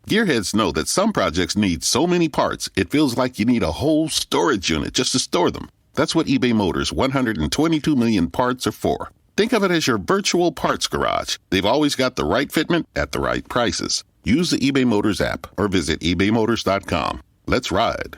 Gearheads know that some projects need so many parts, it feels like you need a whole storage unit just to store them. That's what eBay Motors' 122 million parts are for. Think of it as your virtual parts garage. They've always got the right fitment at the right prices. Use the eBay Motors app or visit ebaymotors.com. Let's ride.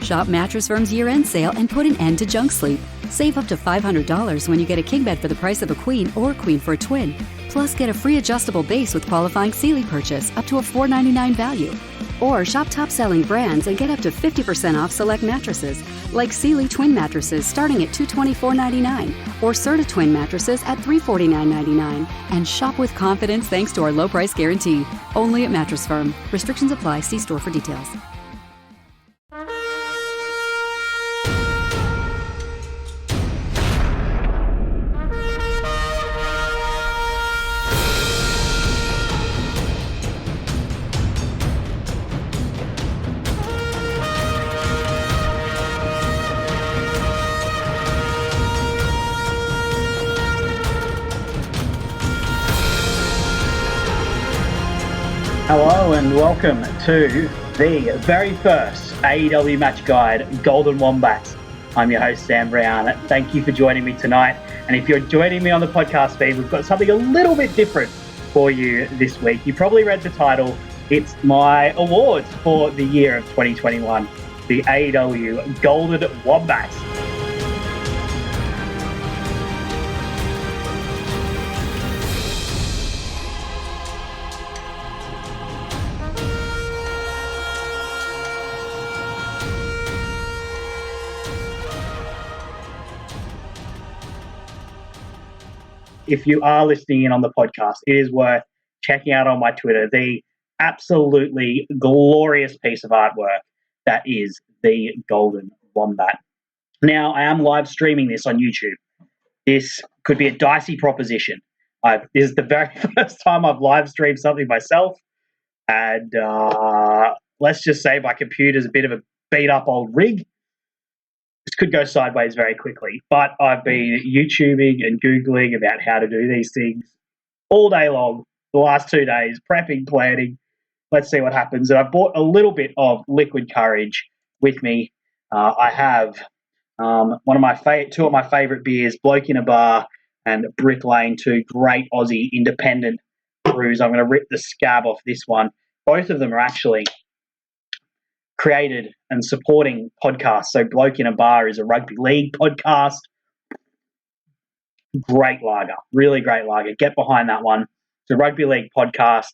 Shop Mattress Firm's year-end sale and put an end to junk sleep. Save up to $500 when you get a king bed for the price of a queen or queen for a twin. Plus, get a free adjustable base with qualifying Sealy purchase up to a $499 value. Or shop top-selling brands and get up to 50% off select mattresses, like Sealy twin mattresses starting at $224.99 or Serta twin mattresses at $349.99. And shop with confidence thanks to our low price guarantee. Only at Mattress Firm. Restrictions apply. See store for details. Hello and welcome to the very first AEW match guide, Golden Wombats. I'm your host, Sam Brown. Thank you for joining me tonight. And if you're joining me on the podcast feed, we've got something a little bit different for you this week. You probably read the title. It's my awards for the year of 2021, the AEW Golden Wombats. If you are listening in on the podcast, it is worth checking out on my Twitter the absolutely glorious piece of artwork that is the Golden Wombat. Now, I am live streaming this on YouTube. This could be a dicey proposition. This is the very first time I've live streamed something myself, and let's just say my computer's a bit of a beat-up old rig. This could go sideways very quickly, but I've been YouTubing and Googling about how to do these things all day long, the last 2 days, prepping, planning. Let's see what happens. And I bought a little bit of liquid courage with me. I have two of my favourite beers, Bloke in a Bar and Brick Lane, two great Aussie independent brews. I'm going to rip the scab off this one. Both of them are actually created and supporting podcasts. So Bloke in a Bar is a rugby league podcast. Great lager, really great lager. Get behind that one. It's a rugby league podcast,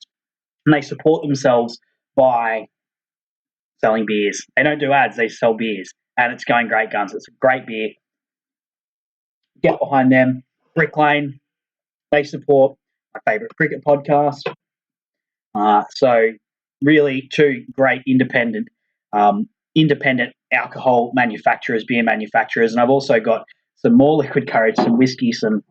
and they support themselves by selling beers. They don't do ads, they sell beers, and it's going great guns. It's a great beer. Get behind them. Brick Lane, they support my favourite cricket podcast. So really two great independent alcohol manufacturers, beer manufacturers, and I've also got some more liquid courage, some whiskey, some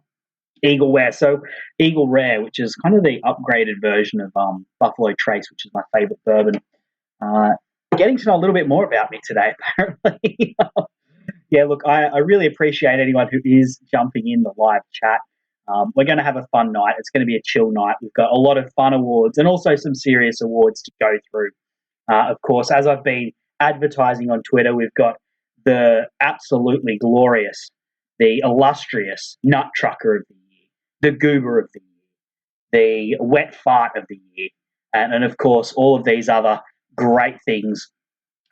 Eagle Rare. So Eagle Rare, which is kind of the upgraded version of Buffalo Trace, which is my favorite bourbon. Getting to know a little bit more about me today, apparently. Yeah, look, I really appreciate anyone who is jumping in the live chat. We're going to have a fun night. It's going to be a chill night. We've got a lot of fun awards and also some serious awards to go through. Of course, as I've been advertising on Twitter, we've got the absolutely glorious, the illustrious Nut Trucker of the Year, the Goober of the Year, the Wet Fart of the Year, and of course, all of these other great things.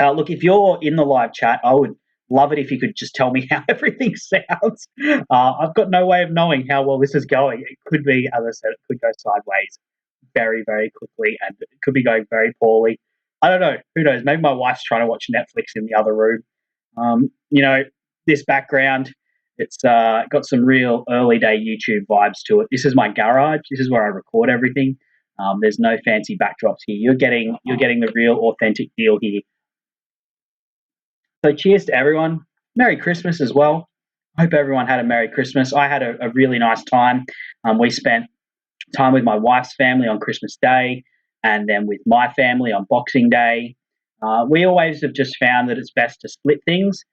Look, if you're in the live chat, I would love it if you could just tell me how everything sounds. I've got no way of knowing how well this is going. It could be, as I said, it could go sideways very, very quickly, and it could be going very poorly. I don't know. Who knows? Maybe my wife's trying to watch Netflix in the other room. This background, it's got some real early day YouTube vibes to it. This is my garage. This is where I record everything. There's no fancy backdrops here. You're getting the real authentic deal here. So cheers to everyone. Merry Christmas as well. I hope everyone had a Merry Christmas. I had a really nice time. We spent time with my wife's family on Christmas Day, and then with my family on Boxing Day. We always have just found that it's best to split things.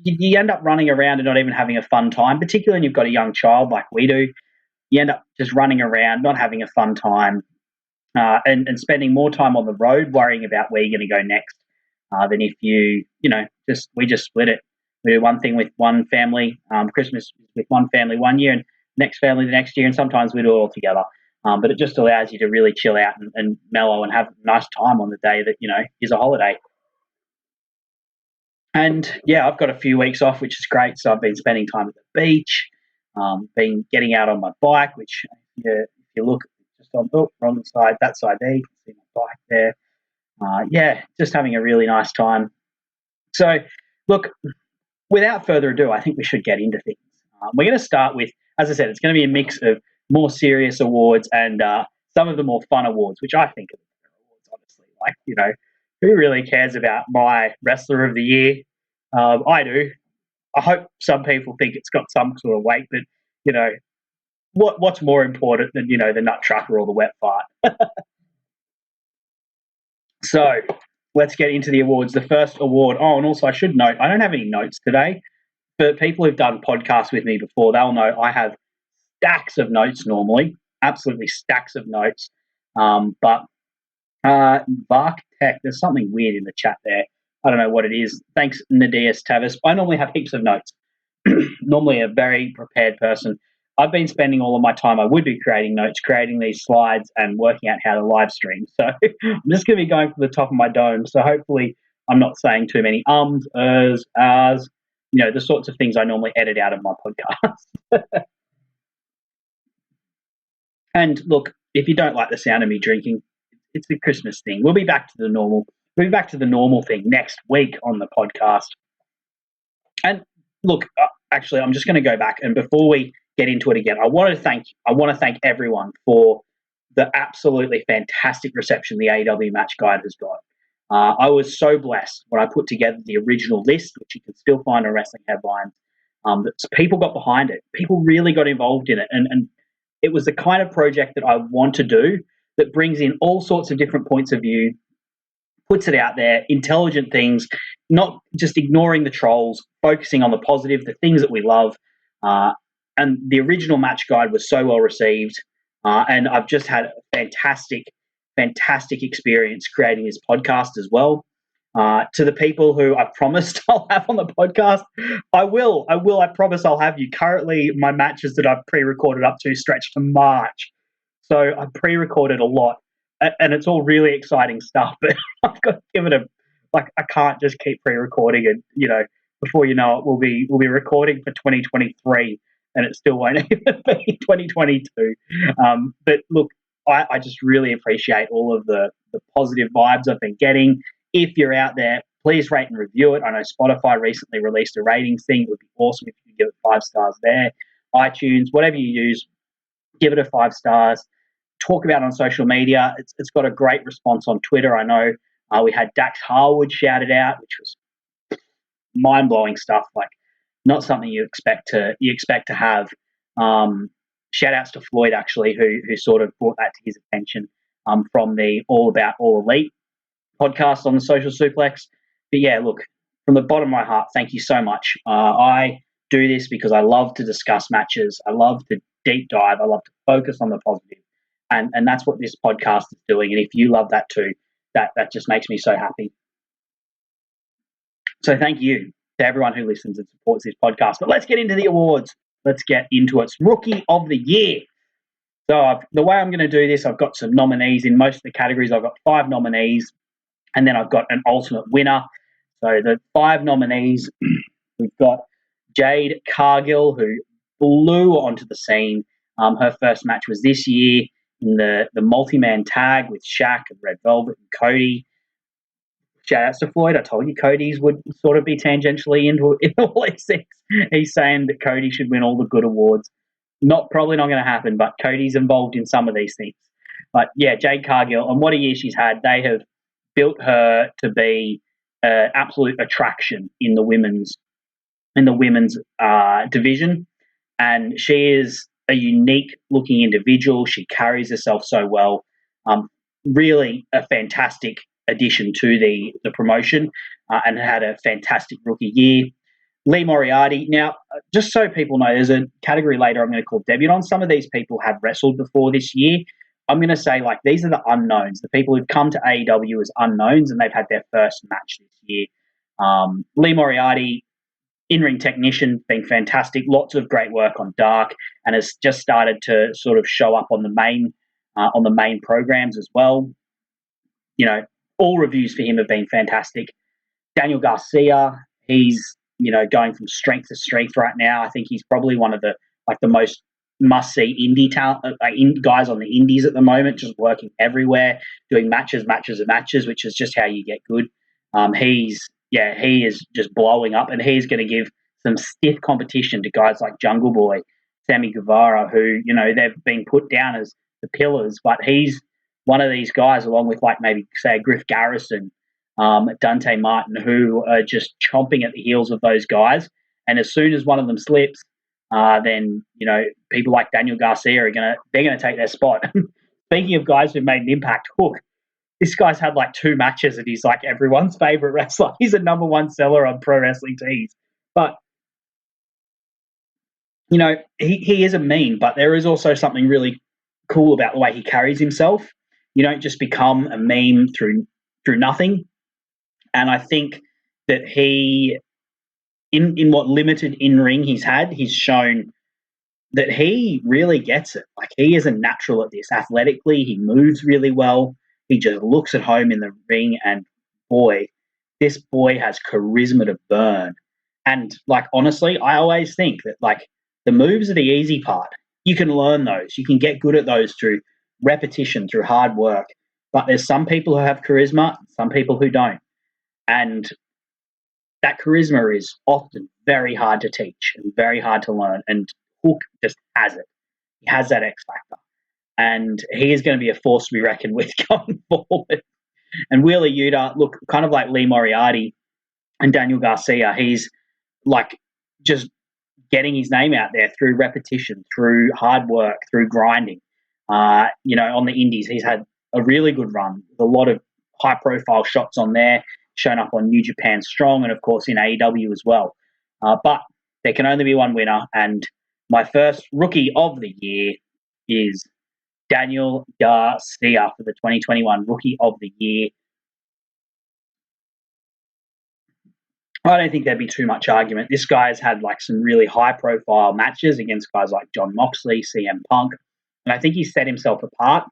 You end up running around and not even having a fun time, particularly when you've got a young child like we do. you end up just running around, not having a fun time, and spending more time on the road worrying about where you're going to go next than if we just split it. We do one thing with one family, Christmas with one family one year, and next family the next year, and sometimes we do it all together. But it just allows you to really chill out and mellow and have a nice time on the day that, is a holiday. And, yeah, I've got a few weeks off, which is great. So I've been spending time at the beach, been getting out on my bike, which if you look just on the side, that side there, you can see my bike there. Just having a really nice time. So, look, without further ado, I think we should get into things. We're going to start with, as I said, it's going to be a mix of more serious awards and some of the more fun awards, which I think are the better awards, honestly. Like, who really cares about my Wrestler of the Year? I do. I hope some people think it's got some sort of weight, but, what's more important than, the Nut Trucker or the Wet Fart? So let's get into the awards. The first award, and also I should note, I don't have any notes today. For people who've done podcasts with me before, they'll know I have stacks of notes normally, absolutely stacks of notes. But Vark Tech, there's something weird in the chat there. I don't know what it is. Thanks, Nadias Tavis. I normally have heaps of notes. Normally a very prepared person. I've been spending all of my time, I would be creating notes, creating these slides and working out how to live stream. So I'm just going to be going from the top of my dome. So hopefully I'm not saying too many ums, ahs, the sorts of things I normally edit out of my podcast. And look, if you don't like the sound of me drinking, it's the Christmas thing. We'll be back to the normal. We'll be back to the normal thing next week on the podcast. And look, actually, I'm just going to go back, and before we get into it again, I want to thank everyone for the absolutely fantastic reception the AEW match guide has got. I was so blessed when I put together the original list, which you can still find on Wrestling Headlines, that people got behind it. People really got involved in it, and it was the kind of project that I want to do that brings in all sorts of different points of view, puts it out there, intelligent things, not just ignoring the trolls, focusing on the positive, the things that we love. And the original match guide was so well received, and I've just had a fantastic experience creating this podcast as well. To the people who I've promised I'll have on the podcast, I will. I promise I'll have you. Currently, my matches that I've pre-recorded up to stretch to March. So I've pre-recorded a lot, and it's all really exciting stuff, but I've got to give it I can't just keep pre-recording it, before you know it, we'll be recording for 2023, and it still won't even be 2022. But look, I just really appreciate all of the positive vibes I've been getting. If you're out there, please rate and review it. I know Spotify recently released a ratings thing. It would be awesome if you could give it 5 stars there. iTunes, whatever you use, give it a 5 stars. Talk about it on social media. It's got a great response on Twitter. I know we had Dax Harwood shouted out, which was mind-blowing stuff, like not something you expect to have. Shout outs to Floyd, actually, who sort of brought that to his attention from the All About All Elite podcast on the Social Suplex. But yeah, look, from the bottom of my heart, thank you so much. I do this because I love to discuss matches. I love to deep dive. I love to focus on the positive. And that's what this podcast is doing. And if you love that too, that just makes me so happy. So thank you to everyone who listens and supports this podcast. But let's get into the awards. Let's get into it. It's Rookie of the Year. So the way I'm going to do this, I've got some nominees in most of the categories. I've got 5 nominees, and then I've got an ultimate winner. So the 5 nominees, we've got Jade Cargill, who blew onto the scene. Her first match was this year in the multi-man tag with Shaq and Red Velvet and Cody. Shout outs to Floyd. I told you Cody's would sort of be tangentially into all these things. He's saying that Cody should win all the good awards. Probably not going to happen, but Cody's involved in some of these things. But yeah, Jade Cargill, and what a year she's had. They have built her to be an absolute attraction in the women's division, and she is a unique looking individual. She carries herself so well. Really a fantastic addition to the promotion, and had a fantastic rookie year. Lee Moriarty. Now, just so people know, there's a category later I'm going to call Debutant. Some of these people have wrestled before this year. I'm going to say, like, these are the unknowns, the people who've come to AEW as unknowns, and they've had their first match this year. Lee Moriarty, in-ring technician, been fantastic. Lots of great work on Dark, and has just started to sort of show up on the main programs as well. You know, all reviews for him have been fantastic. Daniel Garcia, he's, you know, going from strength to strength right now. I think he's probably one of the most must-see indie talent, guys on the indies at the moment, just working everywhere, doing matches, which is just how you get good. He is just blowing up, and he's going to give some stiff competition to guys like Jungle Boy, Sammy Guevara, who, you know, they've been put down as the pillars, but he's one of these guys, along with, like, maybe, say, Griff Garrison, Dante Martin, who are just chomping at the heels of those guys. And as soon as one of them slips, then, you know, people like Daniel Garcia they're gonna take their spot. Speaking of guys who made an impact, Hook, this guy's had like 2 matches and he's like everyone's favorite wrestler. He's a number 1 seller on Pro Wrestling Tees. But, you know, he is a meme, but there is also something really cool about the way he carries himself. You don't just become a meme through nothing. And I think that he, in what limited in-ring he's had, he's shown that he really gets it. Like, he is a natural at this. Athletically, he moves really well. He just looks at home in the ring, and boy, this boy has charisma to burn. And, like, honestly, I always think that, like, the moves are the easy part. You can learn those. You can get good at those through repetition, through hard work. But there's some people who have charisma, some people who don't. And that charisma is often very hard to teach and very hard to learn. And Hook just has it. He has that X factor. And he is going to be a force to be reckoned with going forward. And Wheeler Yuta, look, kind of like Lee Moriarty and Daniel Garcia, he's like just getting his name out there through repetition, through hard work, through grinding. You know, on the indies, he's had a really good run with a lot of high-profile shots on there, shown up on New Japan Strong, and of course in AEW as well. But there can only be one winner, and my first rookie of the year is Daniel Garcia for the 2021 Rookie of the Year. I don't think there'd be too much argument. This guy's had like some really high-profile matches against guys like John Moxley, CM Punk, and I think he's set himself apart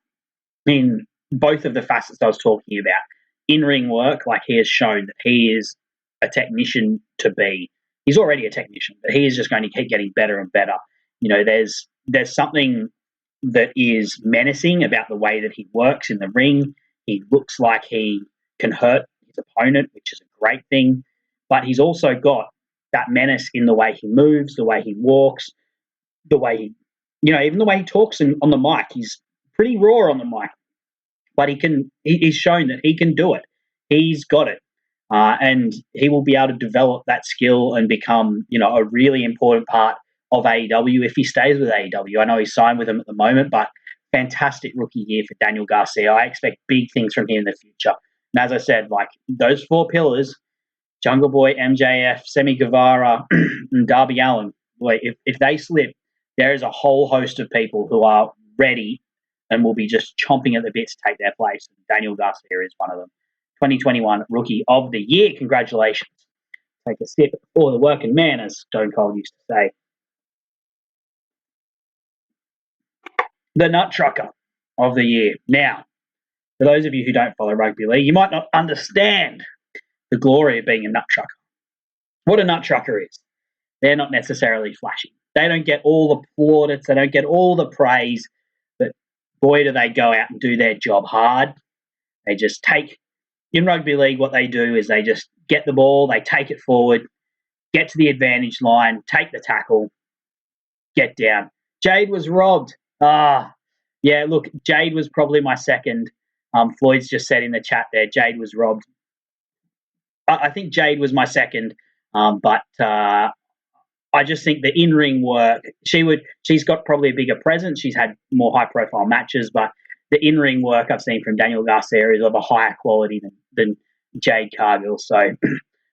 in both of the facets I was talking about. In-ring work, like, he has shown that he is a technician to be. He's already a technician, but he is just going to keep getting better and better. You know, there's something that is menacing about the way that he works in the ring. He looks like he can hurt his opponent, which is a great thing. But he's also got that menace in the way he moves, the way he walks, the way he, you know, even the way he talks on the mic. He's pretty raw on the mic, but he's shown that he can do it. He's got it. And he will be able to develop that skill and become, you know, a really important part of AEW if he stays with AEW. I know he's signed with them at the moment, but fantastic rookie year for Daniel Garcia. I expect big things from him in the future. And as I said, like, those 4 pillars, Jungle Boy, MJF, Sammy Guevara, and Darby Allin, boy, if they slip, there is a whole host of people who are ready and will be just chomping at the bit to take their place. Daniel Garcia is one of them. 2021 Rookie of the Year. Congratulations. Take a sip for the working man, as Stone Cold used to say. The Nut Trucker of the Year. Now, for those of you who don't follow rugby league, you might not understand the glory of being a nut trucker. What a nut trucker is, they're not necessarily flashy. They don't get all the plaudits, they don't get all the praise, but boy, do they go out and do their job hard. They just take, in rugby league, what they do is they just get the ball, they take it forward, get to the advantage line, take the tackle, get down. Jade was robbed. Yeah, look, Jade was probably my second. Floyd's just said in the chat there, Jade was robbed. I think Jade was my second, but I just think the in-ring work, she's got probably a bigger presence. She's had more high-profile matches, but the in-ring work I've seen from Daniel Garcia is of a higher quality than Jade Cargill. So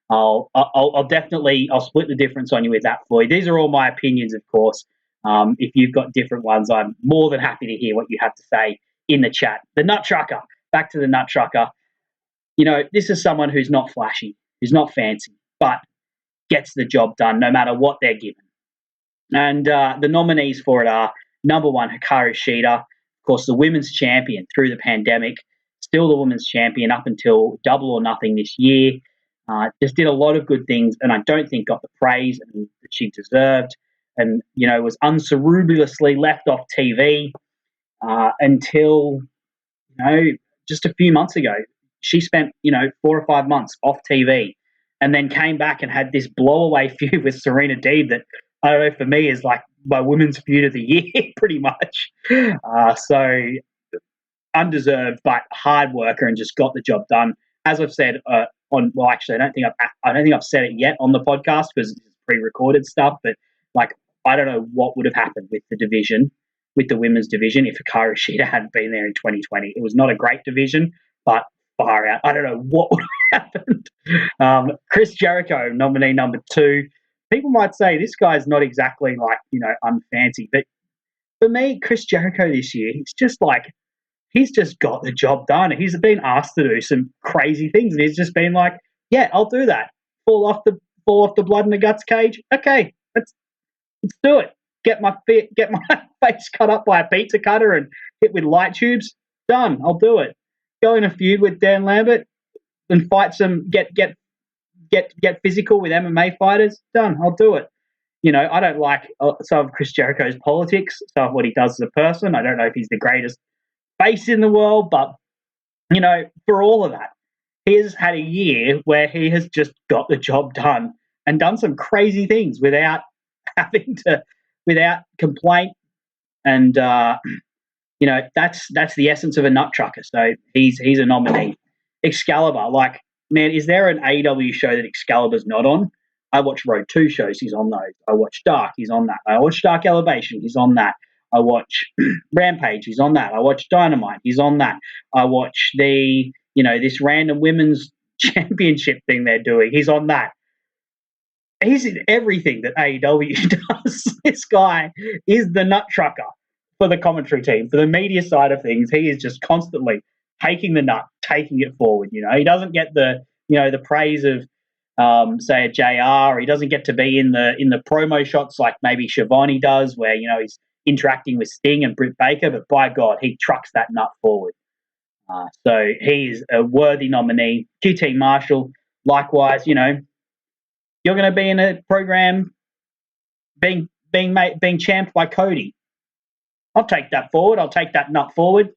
I'll definitely split the difference on you with that, Floyd. These are all my opinions, of course. If you've got different ones, I'm more than happy to hear what you have to say in the chat. The Nut Trucker. Back to the Nut Trucker. This is someone who's not flashy, who's not fancy, but gets the job done no matter what they're given. And the nominees for it are number 1, Hikaru Shida, of course, the women's champion through the pandemic, still the women's champion up until Double or Nothing this year. Just did a lot of good things, and I don't think got the praise that she deserved. And, was uncerebriously left off TV until, just a few months ago. She spent, 4 or 5 months off TV and then came back and had this blowaway feud with Serena Deeb that, I don't know, for me is like my women's feud of the year, pretty much. So undeserved, but hard worker and just got the job done. As I've said actually, I don't think I've said it yet on the podcast because it's pre-recorded stuff. But I don't know what would have happened with the women's division, if Hikaru Shida hadn't been there in 2020. It was not a great division, but far out. I don't know what would have happened. Chris Jericho, nominee number 2. People might say this guy's not exactly unfancy, but for me, Chris Jericho this year, he's just got the job done. He's been asked to do some crazy things, and he's just been like, "Yeah, I'll do that. Fall off the blood and the guts cage. Okay, let's do it. Get my face cut up by a pizza cutter and hit with light tubes. Done. I'll do it. Go in a feud with Dan Lambert and fight some get physical with MMA fighters. Done. I'll do it. I don't like some of Chris Jericho's politics, some of what he does as a person. I don't know if he's the greatest face in the world, but for all of that, he has had a year where he has just got the job done and done some crazy things without complaint. And that's the essence of a nut trucker. So he's a nominee. Excalibur, man, is there an AEW show that Excalibur's not on? I watch Road 2 shows, he's on those. I watch Dark, he's on that. I watch Dark Elevation, he's on that. I watch Rampage, he's on that. I watch Dynamite, he's on that. I watch this random women's championship thing they're doing, he's on that. He's in everything that AEW does. This guy is the nut trucker for the commentary team, for the media side of things. He is just constantly taking the nut, taking it forward. He doesn't get the praise of say a JR. He doesn't get to be in the promo shots like maybe Shivani does, where he's interacting with Sting and Britt Baker. But by God, he trucks that nut forward. So he's a worthy nominee. QT Marshall, likewise. You're going to be in a program being champed by Cody. I'll take that forward. I'll take that nut forward.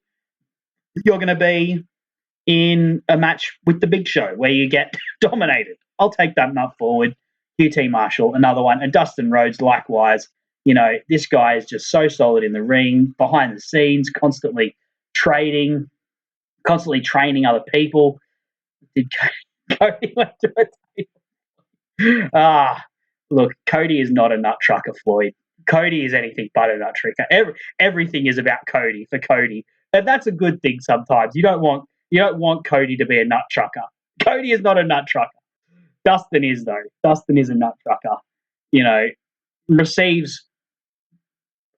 You're going to be in a match with the Big Show where you get dominated. I'll take that nut forward. QT Marshall, another one. And Dustin Rhodes, likewise. This guy is just so solid in the ring, behind the scenes, constantly training other people. Did Cody went to a table? Look, Cody is not a nut trucker, Floyd. Cody is anything but a nut trucker. Everything is about Cody for Cody, and that's a good thing. Sometimes you don't want Cody to be a nut trucker. Cody is not a nut trucker. Dustin is, though. Dustin is a nut trucker. Receives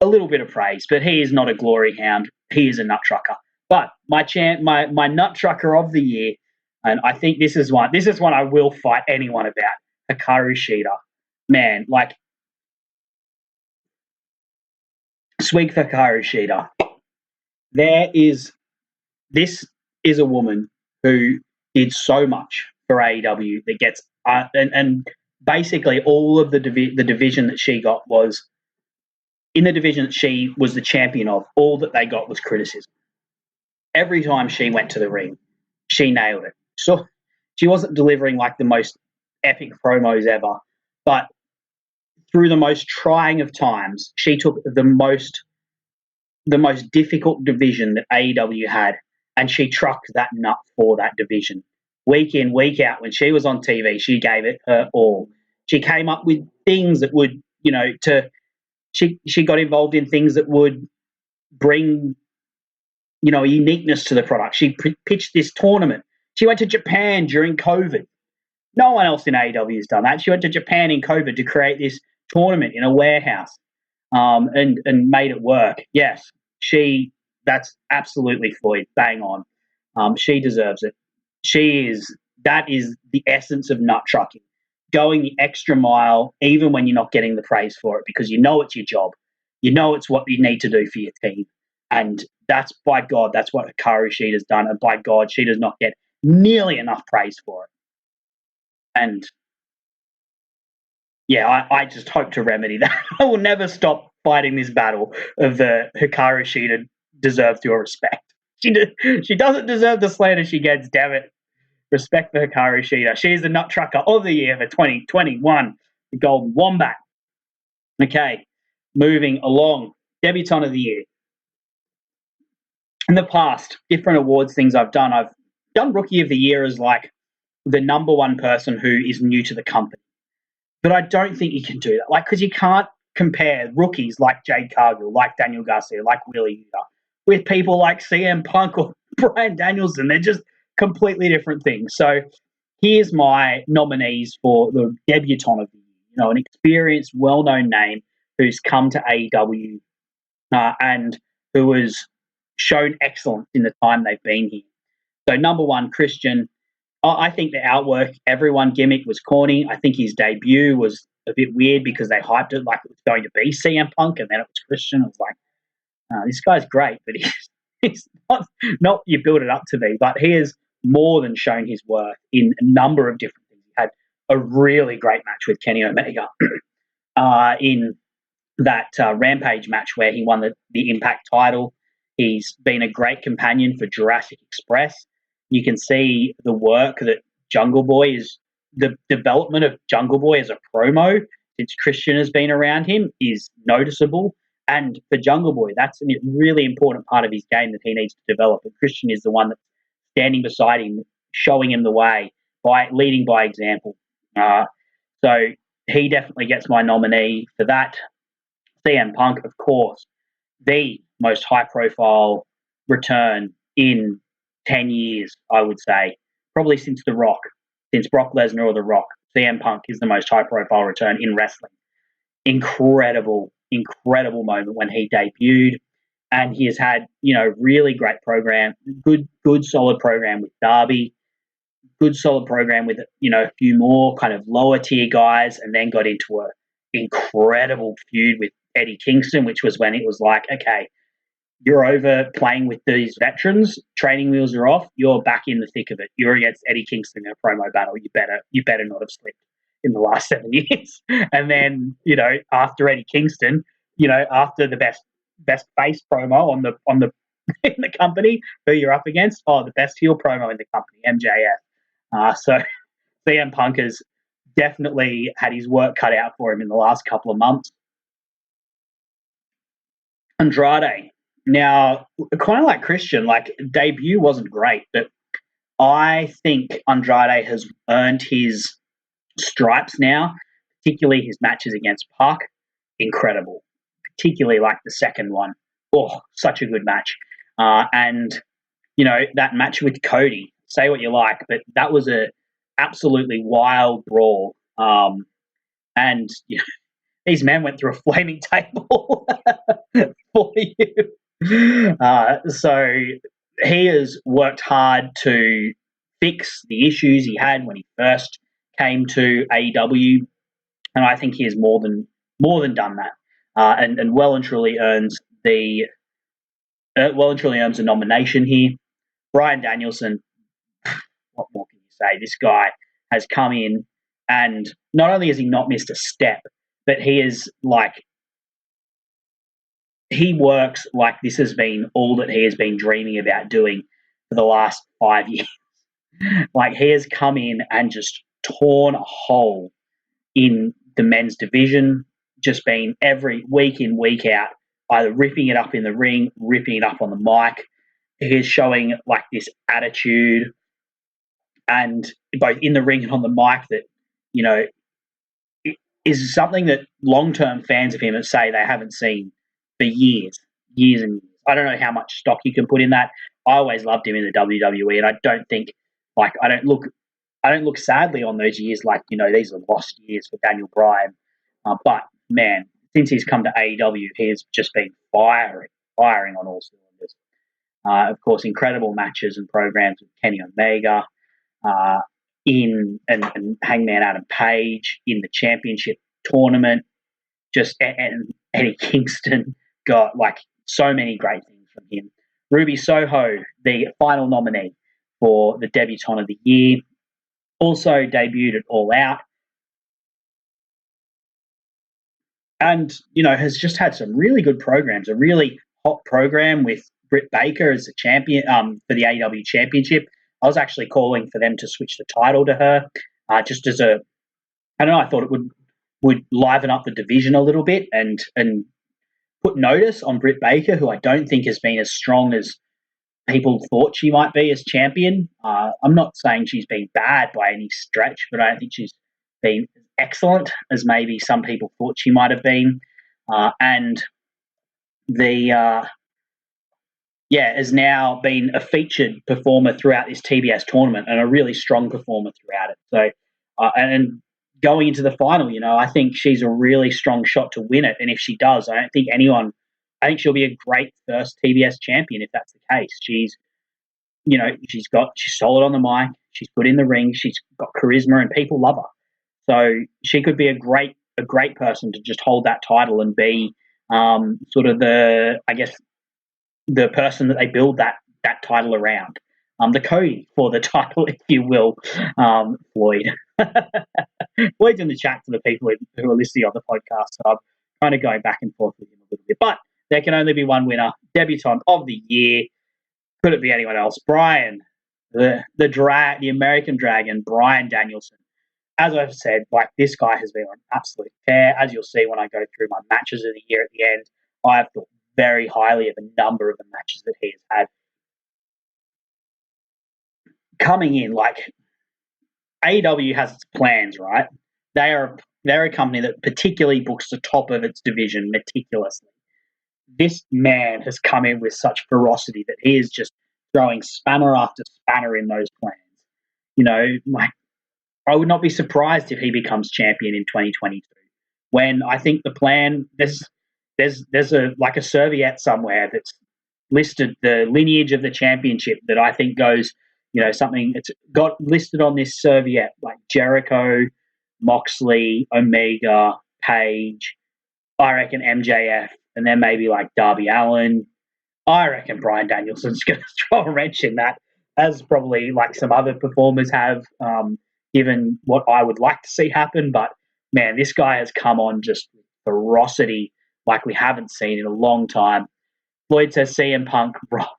a little bit of praise, but he is not a glory hound. He is a nut trucker. But my nut trucker of the year, and I think this is one I will fight anyone about. Hikaru Shida. Man, swig for Hikaru Shida. This is a woman who did so much for AEW that gets and basically all of the division that she got was in the division that she was the champion of. All that they got was criticism. Every time she went to the ring, she nailed it. So she wasn't delivering the most epic promos ever, but through the most trying of times, she took the most difficult division that AEW had, and she trucked that nut for that division. Week in, week out, when she was on TV, she gave it her all. She came up with things that would, she got involved in things that would bring, a uniqueness to the product. She pitched this tournament. She went to Japan during COVID No one else in AEW has done that. She went to Japan in COVID to create this tournament in a warehouse, and made it work. Yes, that's absolutely Floyd, bang on. She deserves it. That is the essence of nut trucking, going the extra mile even when you're not getting the praise for it, because you know it's your job, you know it's what you need to do for your team, and that's, by God, that's what Hikaru Shida's done, and by God, she does not get nearly enough praise for it. And yeah, I just hope to remedy that. I will never stop fighting this battle of the Hikaru Shida deserves your respect. She doesn't deserve the slander she gets, damn it. Respect for Hikaru Shida. She is the Nut Trucker of the Year for 2021, the Golden Wombat. Okay, moving along. Debutant of the Year. In the past, different awards things I've done Rookie of the Year as like the number one person who is new to the company. But I don't think you can do that. Like, because you can't compare rookies like Jade Cargill, like Daniel Garcia, like Willie Uta, with people like CM Punk or Bryan Danielson. They're just completely different things. So here's my nominees for the Debutant of the Year. You know, an experienced, well-known name who's come to AEW and who has shown excellence in the time they've been here. So number one, Christian. I think the outwork everyone gimmick was corny. I think his debut was a bit weird because they hyped it like it was going to be CM Punk, and then it was Christian. I was like, this guy's great, but he's not you build it up to be. But he has more than shown his worth in a number of different things. He had a really great match with Kenny Omega in that Rampage match where he won the Impact title. He's been a great companion for Jurassic Express. You can see the work that Jungle Boy is, the development of Jungle Boy as a promo since Christian has been around him is noticeable. And for Jungle Boy, that's a really important part of his game that he needs to develop. And Christian is the one that's standing beside him, showing him the way, leading by example. So he definitely gets my nominee for that. CM Punk, of course, the most high-profile return in 10 years, I would say, probably since The Rock, since Brock Lesnar or The Rock. CM Punk is the most high-profile return in wrestling. Incredible moment when he debuted, and he has had, really great program, good solid program with Darby, good solid program with, a few more kind of lower tier guys, and then got into a incredible feud with Eddie Kingston, which was when it was like, okay, you're over playing with these veterans, training wheels are off, you're back in the thick of it. You're against Eddie Kingston in a promo battle. You better not have slipped in the last 7 years. And then, after Eddie Kingston, after the best face promo on the in the company, who you're up against? Oh, the best heel promo in the company, MJF. So CM Punk has definitely had his work cut out for him in the last couple of months. Andrade. Now, kind of like Christian, like debut wasn't great, but I think Andrade has earned his stripes now, particularly his matches against Park. Incredible. Particularly like the second one. Oh, such a good match. And, that match with Cody, say what you like, but that was a absolutely wild brawl. And these men went through a flaming table for you. So he has worked hard to fix the issues he had when he first came to AEW, and I think he has more than done that, and well and truly earns a nomination here. Bryan Danielson, what more can you say? This guy has come in, and not only has he not missed a step, but he works like this has been all that he has been dreaming about doing for the last 5 years. Like, he has come in and just torn a hole in the men's division, just been every week in, week out, either ripping it up in the ring, ripping it up on the mic. He is showing like this attitude, and both in the ring and on the mic, that, is something that long-term fans of him say they haven't seen for years and years. I don't know how much stock you can put in that. I always loved him in the WWE, and I don't think, I don't look I don't look sadly on those years like, these are lost years for Daniel Bryan. But, man, since he's come to AEW, he has just been firing on all cylinders. Of course, incredible matches and programs with Kenny Omega, and Hangman Adam Page in the championship tournament. And Eddie Kingston got so many great things from him. Ruby Soho, the final nominee for the Debutant of the Year, also debuted at All Out, and has just had some really good programs. A really hot program with Britt Baker as the champion for the AEW Championship. I was actually calling for them to switch the title to her, just as I thought it would liven up the division a little bit and put notice on Britt Baker, who I don't think has been as strong as people thought she might be as champion. I'm not saying she's been bad by any stretch, but I don't think she's been excellent as maybe some people thought she might have been. And has now been a featured performer throughout this TBS tournament and a really strong performer throughout it. So, and going into the final, I think she's a really strong shot to win it. And if she does, I think she'll be a great first TBS champion if that's the case. She's solid on the mic. She's good in the ring. She's got charisma and people love her. So she could be a great person to just hold that title and be sort of the person that they build that title around. The Cody for the title, if you will, Floyd. Floyd's in the chat for the people who are listening on the podcast, so I'm kind of going back and forth with him a little bit. But there can only be one winner, Debutant of the Year. Could it be anyone else? Bryan, the American Dragon, Bryan Danielson. As I've said, this guy has been on absolute tear. As you'll see when I go through my matches of the year at the end, I have thought very highly of a number of the matches that he has had. Coming in, AEW has its plans, right? They're a company that particularly books the top of its division meticulously. This man has come in with such ferocity that he is just throwing spanner after spanner in those plans. I would not be surprised if he becomes champion in 2022. When I think the plan, there's a serviette somewhere that's listed the lineage of the championship that I think goes, something it's got listed on this serviette, like Jericho, Moxley, Omega, Page, I reckon MJF, and then maybe Darby Allin. I reckon Bryan Danielson's going to throw a wrench in that, as probably some other performers have, given what I would like to see happen. But, man, this guy has come on just with ferocity like we haven't seen in a long time. Floyd says CM Punk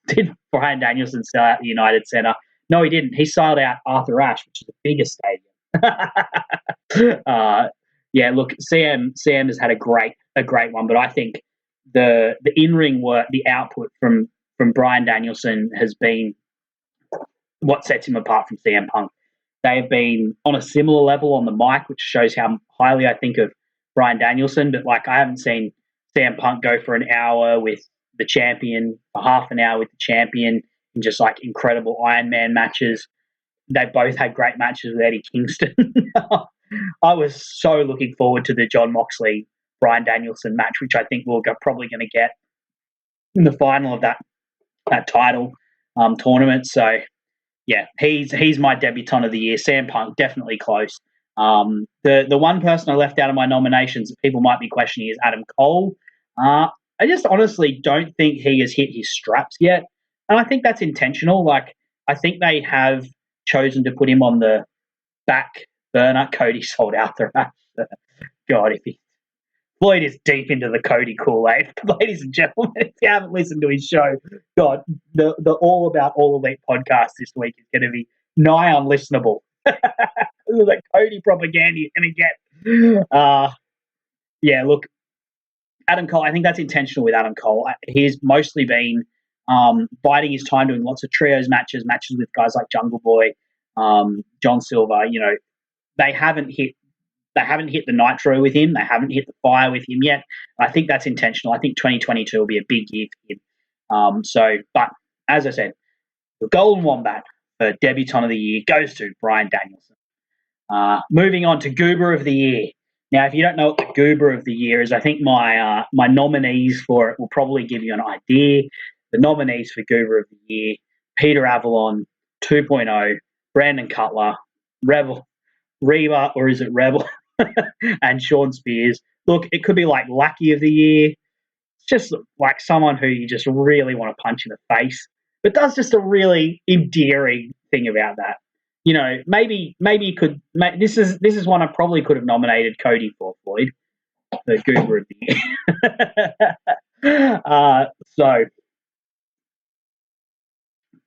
did Bryan Danielson sell out the United Center. No, he didn't. He sold out Arthur Ashe, which is the biggest stadium. Look, CM has had a great one, but I think the in-ring work, the output from Bryan Danielson has been what sets him apart from CM Punk. They have been on a similar level on the mic, which shows how highly I think of Bryan Danielson. But I haven't seen CM Punk go for an hour with the champion, a half an hour with the champion, in just incredible Iron Man matches. They both had great matches with Eddie Kingston. I was so looking forward to the Jon Moxley Bryan Danielson match, which I think we're probably going to get in the final of that title tournament. So, yeah, he's my debutant of the year. CM Punk, definitely close. The one person I left out of my nominations that people might be questioning is Adam Cole. I just honestly don't think he has hit his straps yet. And I think that's intentional. I think they have chosen to put him on the back burner. Cody sold out the match. God, Floyd is deep into the Cody Kool-Aid. Ladies and gentlemen, if you haven't listened to his show, God, the All About All Elite podcast this week is going to be nigh unlistenable. The Cody propaganda you're going to get. Look, Adam Cole, I think that's intentional with Adam Cole. He's mostly been biding his time doing lots of trios matches with guys like Jungle Boy, John Silver. They haven't hit the nitro with him. They haven't hit the fire with him yet. I think that's intentional. I think 2022 will be a big year for him. But as I said, the Golden Wombat, for Debutant of the Year goes to Bryan Danielson. Moving on to Goober of the Year. Now, if you don't know what the Goober of the Year is, I think my nominees for it will probably give you an idea. The nominees for Goober of the Year: Peter Avalon, 2.0, Brandon Cutler, Rebel, Reba, or is it Rebel, and Sean Spears. Look, it could be like Lucky of the Year. It's just like someone who you just really want to punch in the face, but does just a really endearing thing about that. You know, maybe you could. This is one I probably could have nominated Cody for, Floyd, the Goober of the Year. So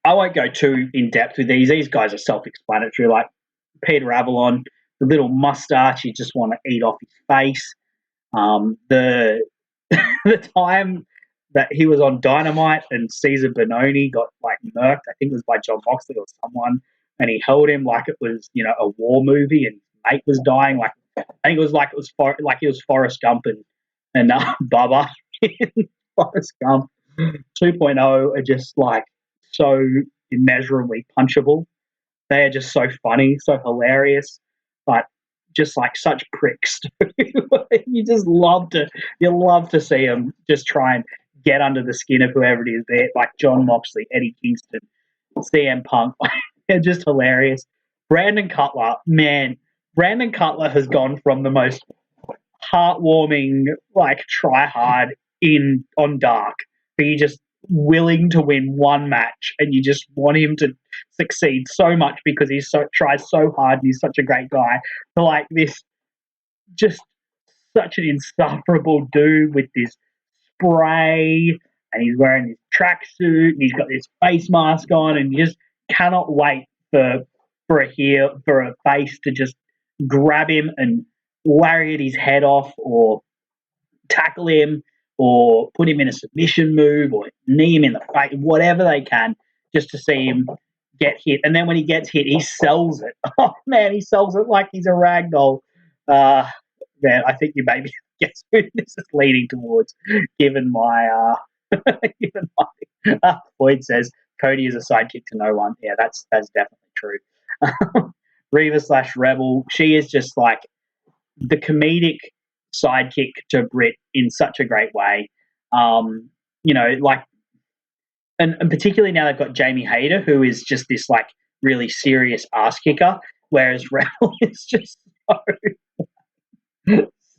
I won't go too in depth with these. These guys are self-explanatory. Like Peter Avalon, the little mustache, you just want to eat off his face. The the time that he was on Dynamite and Caesar Bononi got like murked, I think it was by John Moxley or someone, and he held him like it was, you know, a war movie, and his mate was dying. Like I think it was like he was Forrest Gump and Bubba in Forrest Gump 2.0 are just like so immeasurably punchable. They are just so funny, so hilarious, but just like such pricks. You love to see them just try and get under the skin of whoever it is. They're like John Moxley, Eddie Kingston, CM Punk. They're just hilarious. Brandon Cutler, man, Brandon Cutler has gone from the most heartwarming, like try hard on Dark, but you just willing to win one match and you just want him to succeed so much because he tries so hard and he's such a great guy, to like this just such an insufferable dude with this spray, and he's wearing this tracksuit and he's got this face mask on, and you just cannot wait for a face to just grab him and lariat his head off or tackle him or put him in a submission move or knee him in the face, whatever they can, just to see him get hit. And then when he gets hit, he sells it. Oh, man, he sells it like he's a ragdoll. Man, I think you maybe guess who this is leading towards, given my Boyd says Cody is a sidekick to no one. Yeah, that's definitely true. Reva/Rebel, she is just like the comedic sidekick to Britt in such a great way. You know, like, and particularly now they've got Jamie Hayter, who is just this like really serious ass kicker, whereas Rebel is just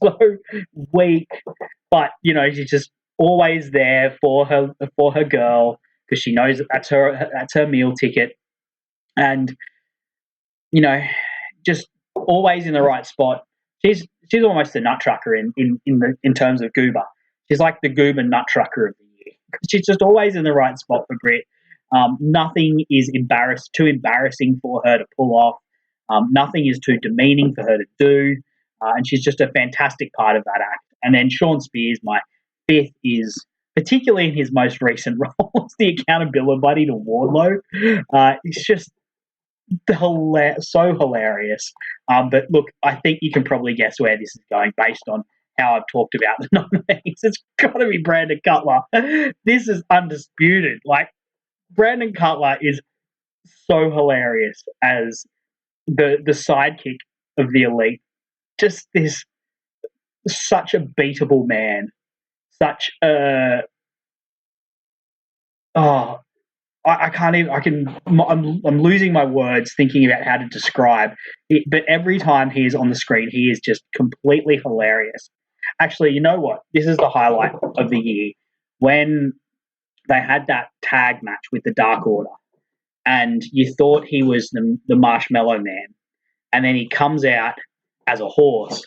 so weak. But you know, she's just always there for her girl because she knows that's her meal ticket, and you know, just always in the right spot. She's almost the Nut Trucker in terms of Goober. She's like the Goober Nut Trucker of the Year. She's just always in the right spot for Britt. Nothing is too embarrassing for her to pull off. Nothing is too demeaning for her to do. And she's just a fantastic part of that act. And then Sean Spears, my fifth, is particularly in his most recent roles, the accountability buddy to Wardlow. It's just so hilarious. But look, I think you can probably guess where this is going based on how I've talked about the nominees. It's got to be Brandon Cutler. This is undisputed. Like, Brandon Cutler is so hilarious as the sidekick of the Elite. Just such a beatable man. I can't even. I'm losing my words thinking about how to describe it. But every time he is on the screen, he is just completely hilarious. Actually, you know what? This is the highlight of the year when they had that tag match with the Dark Order, and you thought he was the Marshmallow Man, and then he comes out as a horse,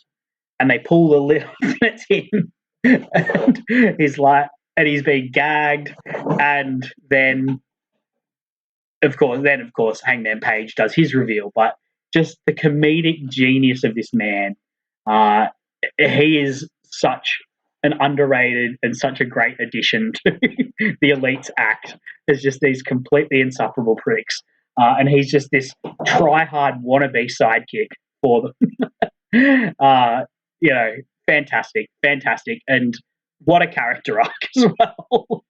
and they pull the lid off, and it's him, and he's like, and he's being gagged, and then. Of course, Hangman Page does his reveal, but just the comedic genius of this man. He is such an underrated and such a great addition to the Elite's act. There's just these completely insufferable pricks. And he's just this try-hard wannabe sidekick for them. You know, fantastic. And what a character arc as well.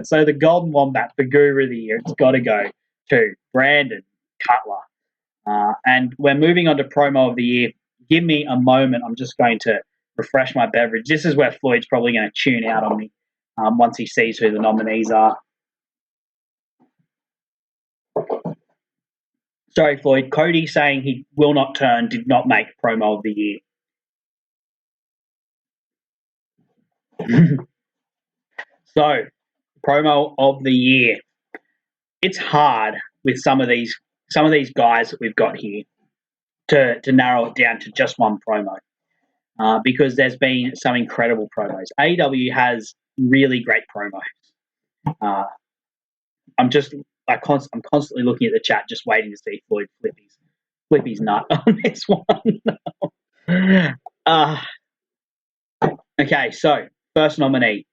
So the Golden Wombat for Guru of the Year, it's got to go to Brandon Cutler. And we're moving on to promo of the year. Give me a moment. I'm just going to refresh my beverage. This is where Floyd's probably going to tune out on me once he sees who the nominees are. Sorry, Floyd. Cody saying he will not turn did not make promo of the year. So, promo of the year. It's hard with some of these guys that we've got here to narrow it down to just one promo because there's been some incredible promos. AEW has really great promos. I'm constantly looking at the chat, just waiting to see Floyd flip his nut on this one. Okay, so first nominee,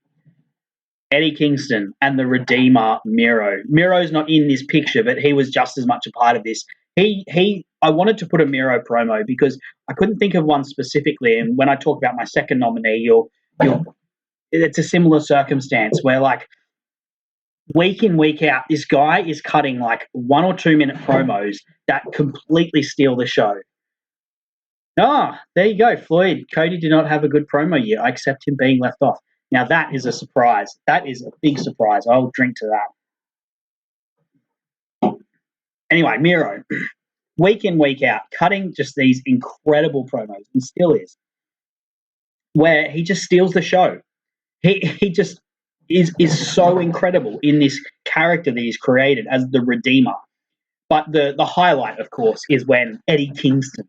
Eddie Kingston and the Redeemer Miro. Miro's not in this picture, but he was just as much a part of this. I wanted to put a Miro promo because I couldn't think of one specifically. And when I talk about my second nominee, it's a similar circumstance where, like, week in, week out, this guy is cutting like 1 or 2 minute promos that completely steal the show. There you go, Floyd. Cody did not have a good promo year. I accept him being left off. Now, that is a surprise. That is a big surprise. I'll drink to that. Anyway, Miro, week in, week out, cutting just these incredible promos, and still is, where he just steals the show. He just is so incredible in this character that he's created as the Redeemer. But the highlight, of course, is when Eddie Kingston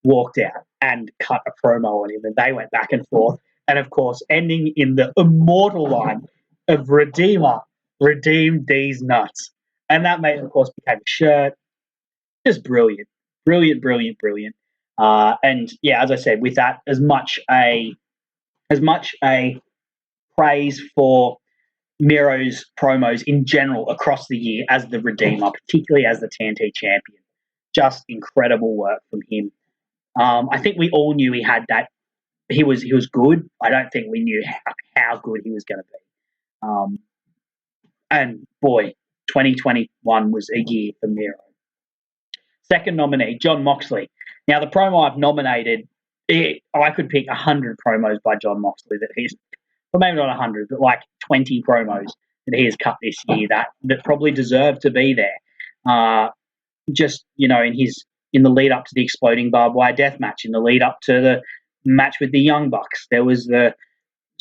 walked out and cut a promo on him, and they went back and forth. And, of course, ending in the immortal line of Redeemer, redeem these nuts. And that, of course, became a shirt. Just brilliant. Brilliant, brilliant, brilliant. And, yeah, as I said, with that, as much a praise for Miro's promos in general across the year as the Redeemer, particularly as the TNT champion. Just incredible work from him. I think we all knew he had that. He was good. I don't think we knew how good he was going to be. And boy, 2021 was a year for Miro. Second nominee, Jon Moxley. Now, the promo I've nominated, I could pick 100 promos by Jon Moxley that he's, well, maybe not 100, but like 20 promos that he has cut this year that probably deserve to be there. Just, in the lead up to the exploding barbed wire death match, in the lead up to the match with the Young Bucks, there was the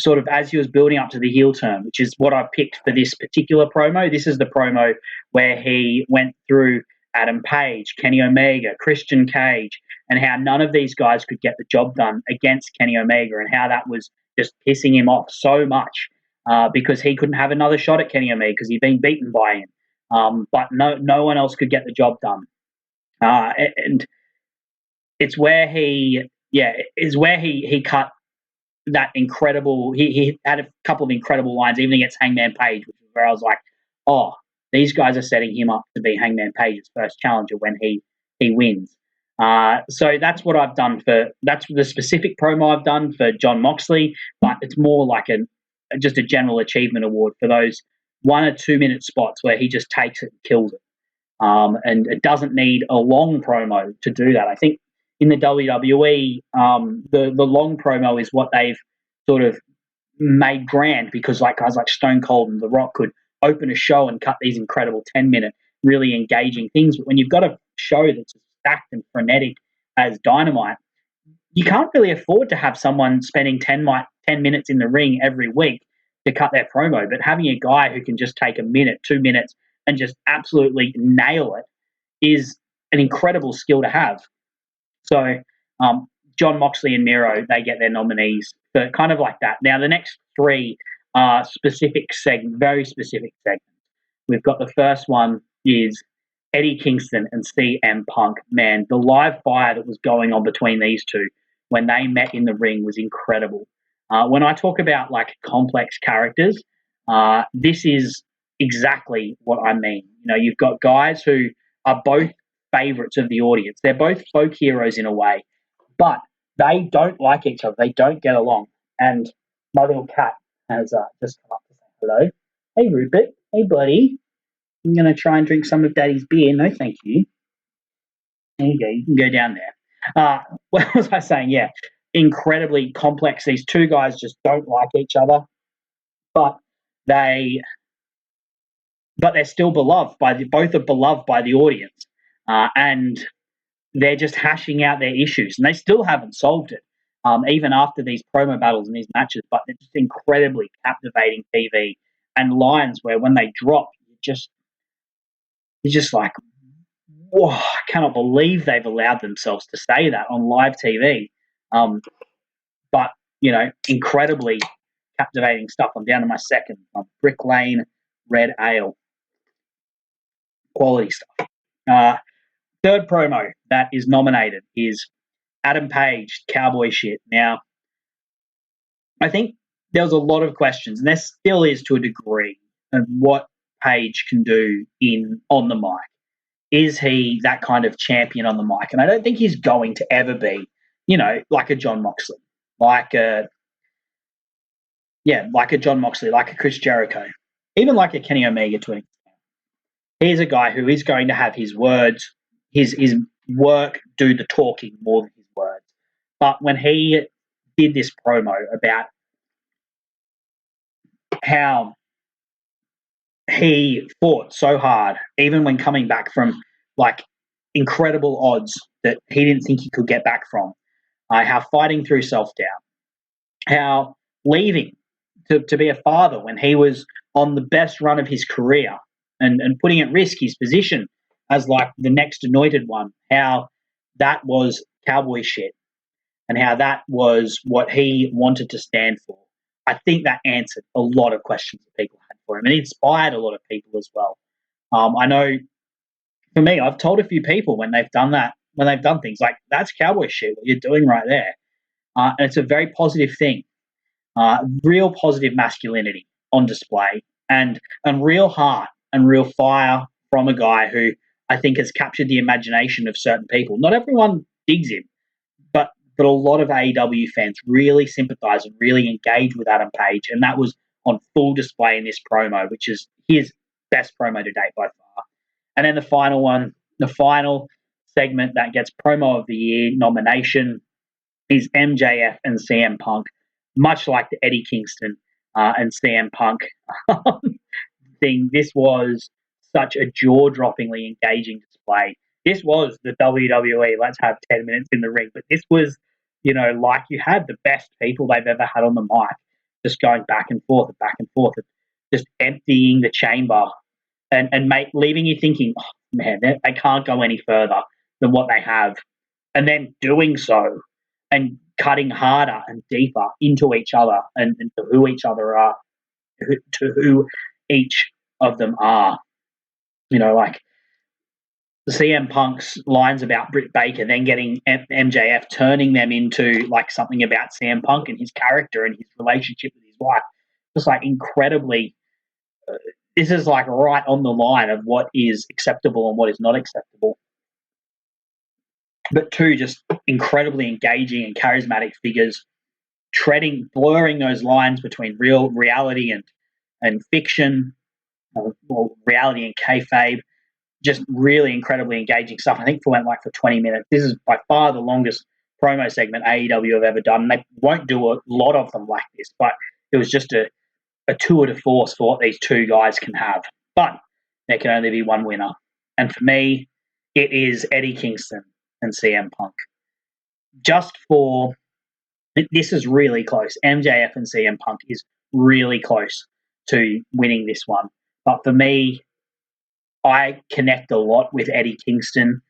sort of, as he was building up to the heel turn, which is what I picked for this particular promo. This is the promo where he went through Adam Page, Kenny Omega, Christian Cage, and how none of these guys could get the job done against Kenny Omega, and how that was just pissing him off so much because he couldn't have another shot at Kenny Omega because he'd been beaten by him. But no one else could get the job done. And it's where he cut that incredible. He had a couple of incredible lines, even against Hangman Page, which is where I was like, oh, these guys are setting him up to be Hangman Page's first challenger when he wins. So that's what I've done that's the specific promo I've done for Jon Moxley, but it's more like just a general achievement award for those 1 or 2 minute spots where he just takes it and kills it. And it doesn't need a long promo to do that. I think in the WWE, the long promo is what they've sort of made grand, because like guys like Stone Cold and The Rock could open a show and cut these incredible 10-minute, really engaging things. But when you've got a show that's stacked and frenetic as Dynamite, you can't really afford to have someone spending 10 minutes in the ring every week to cut their promo. But having a guy who can just take a minute, 2 minutes, and just absolutely nail it is an incredible skill to have. So Jon Moxley and Miro, they get their nominees for kind of like that. Now, the next three are very specific segments. We've got the first one is Eddie Kingston and CM Punk. Man, the live fire that was going on between these two when they met in the ring was incredible. When I talk about like complex characters, this is exactly what I mean. You've got guys who are both favorites of the audience. They're both folk heroes in a way, but they don't like each other. They don't get along. And my little cat has just come up to say hello. Hey, Rupert. Hey, buddy. I'm going to try and drink some of Daddy's beer. No, thank you. There you go. You can go down there. What was I saying? Yeah, incredibly complex. These two guys just don't like each other, but they they're still beloved by both are beloved by the audience, and they're just hashing out their issues, and they still haven't solved it, even after these promo battles and these matches. But they're just incredibly captivating TV and lines where when they drop, you're just like, whoa, I cannot believe they've allowed themselves to say that on live TV. But, incredibly captivating stuff. I'm down to my second. Brick Lane Red Ale. Quality stuff. Third promo that is nominated is Adam Page, Cowboy Shit. Now, I think there was a lot of questions, and there still is to a degree, of what Page can do on the mic. Is he that kind of champion on the mic? And I don't think he's going to ever be, like a John Moxley, like a John Moxley, like a Chris Jericho, even like a Kenny Omega to an extent. He's a guy who is going to have his words, his work do the talking more than his words. But when he did this promo about how he fought so hard, even when coming back from like incredible odds that he didn't think he could get back from, how fighting through self-doubt, how leaving to be a father when he was on the best run of his career and putting at risk his position as like the next anointed one, how that was cowboy shit and how that was what he wanted to stand for. I think that answered a lot of questions that people had for him, and it inspired a lot of people as well. I know for me, I've told a few people when they've done that, when they've done things like, that's cowboy shit, what you're doing right there. And it's a very positive thing. Real positive masculinity on display, and real heart and real fire from a guy who I think has captured the imagination of certain people. Not everyone digs him, but a lot of AEW fans really sympathize and really engage with Adam Page, and that was on full display in this promo, which is his best promo to date by far. And then the final one, the final segment that gets promo of the year nomination is MJF and CM Punk, much like the Eddie Kingston and CM Punk thing. This was such a jaw-droppingly engaging display. This was the WWE, let's have 10 minutes in the ring, but this was, like you had the best people they've ever had on the mic, just going back and forth, just emptying the chamber and leaving you thinking, oh, man, they can't go any further than what they have, and then doing so and cutting harder and deeper into each other and to who each other are, to who each of them are. Like the CM Punk's lines about Britt Baker, then getting MJF, turning them into like something about CM Punk and his character and his relationship with his wife. Just like incredibly, this is like right on the line of what is acceptable and what is not acceptable. But two just incredibly engaging and charismatic figures, blurring those lines between reality and fiction, or reality and kayfabe. Just really incredibly engaging stuff. I think it went for 20 minutes. This is by far the longest promo segment AEW have ever done. They won't do a lot of them like this, but it was just a tour de force for what these two guys can have. But there can only be one winner. And for me, it is Eddie Kingston and CM Punk. This is really close. MJF and CM Punk is really close to winning this one. But for me, I connect a lot with Eddie Kingston.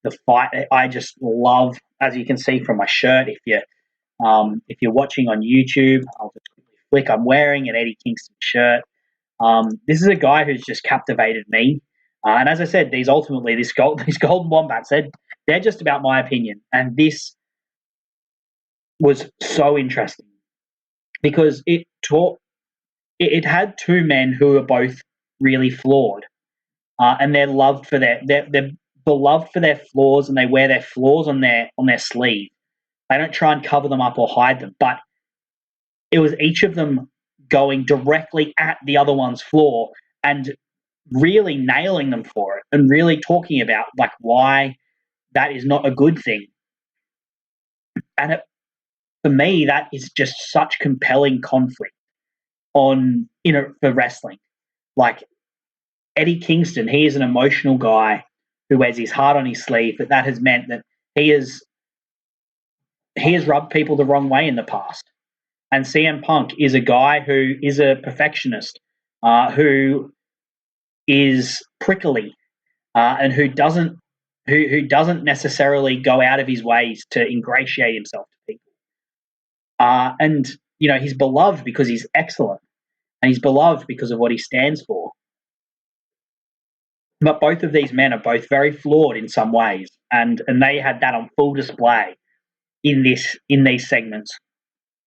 The fight, I just love, as you can see from my shirt. If you're watching on YouTube, I'll just quickly flick. I'm wearing an Eddie Kingston shirt. This is a guy who's just captivated me. And as I said, these golden wombats, they're just about my opinion. And this was so interesting because it had two men who are both really flawed. And they're beloved for their flaws, and they wear their flaws on their sleeve. They don't try and cover them up or hide them, but it was each of them going directly at the other one's flaw and really nailing them for it, and really talking about like why that is not a good thing. And for me, that is just such compelling conflict for wrestling. Like Eddie Kingston, he is an emotional guy who wears his heart on his sleeve, but that has meant that he has rubbed people the wrong way in the past. And CM Punk is a guy who is a perfectionist, who is prickly, and who doesn't necessarily go out of his ways to ingratiate himself to people. And he's beloved because he's excellent, and he's beloved because of what he stands for. But both of these men are both very flawed in some ways, and they had that on full display in these segments,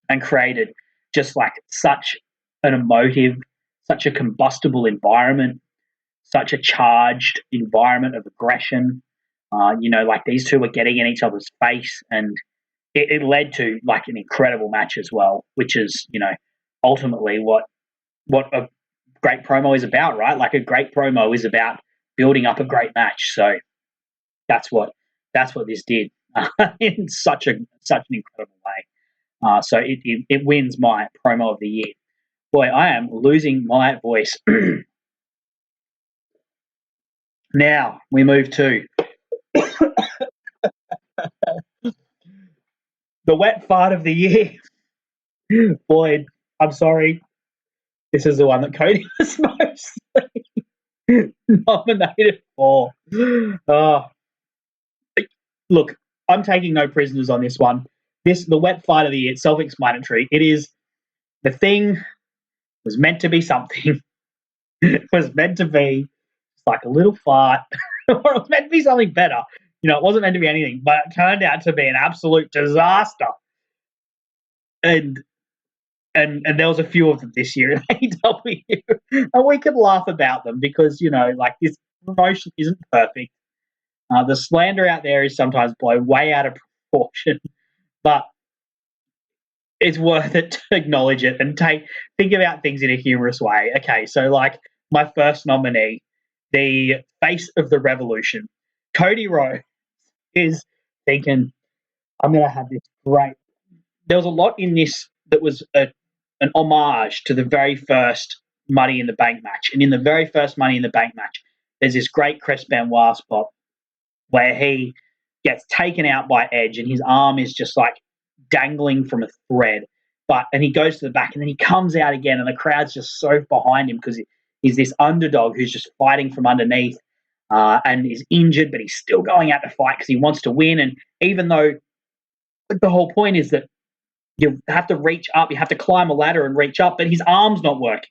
and created just like such an emotive, such a combustible environment, such a charged environment of aggression. Like these two were getting in each other's face, and it led to like an incredible match as well, which is ultimately what a great promo is about, right? Like a great promo is about building up a great match. So that's what this did in such an incredible way. So it wins my promo of the year. Boy, I am losing my voice. Now we move to the wet fart of the year. Boyd, I'm sorry. This is the one that Cody was mostly nominated for. Look, I'm taking no prisoners on this one. The wet fart of the year, it's self-explanatory. It is the thing was meant to be something. It was meant to be like a little fart, or it was meant to be something better. It wasn't meant to be anything, but it turned out to be an absolute disaster. And there was a few of them this year in AEW, and we could laugh about them because like this promotion isn't perfect. The slander out there is sometimes blown way out of proportion, but it's worth it to acknowledge it and think about things in a humorous way. Okay, so like my first nominee, the face of the revolution, Cody Rhodes, is thinking, I'm going to have this great. There was a lot in this that was an homage to the very first Money in the Bank match. And in the very first Money in the Bank match, there's this great Chris Benoit spot where he gets taken out by Edge and his arm is just like dangling from a thread. And he goes to the back and then he comes out again and the crowd's just so behind him because he's this underdog who's just fighting from underneath and is injured, but he's still going out to fight because he wants to win. And even though the whole point is that you have to reach up, you have to climb a ladder and reach up, but his arm's not working.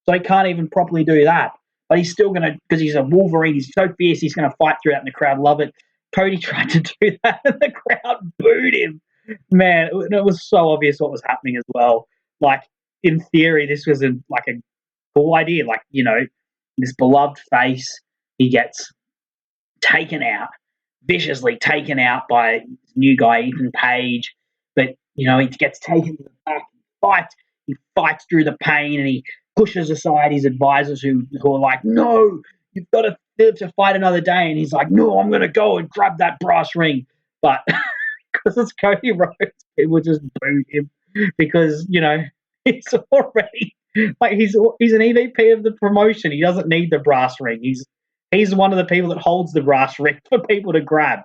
So he can't even properly do that. But he's still going to, because he's a Wolverine, he's so fierce, he's going to fight through that and the crowd love it. Cody tried to do that and the crowd booed him. Man, it was so obvious what was happening as well. Like, in theory, this was a cool idea. Like, this beloved face, he gets taken out, viciously taken out by new guy, Ethan Page. But, he gets taken to the back and he fights through the pain and he pushes aside his advisors who are like, no, you've got to fight another day. And he's like, no, I'm going to go and grab that brass ring. But because it's Cody Rhodes, people just booed him because, he's already, like, he's an EVP of the promotion. He doesn't need the brass ring. He's one of the people that holds the brass ring for people to grab.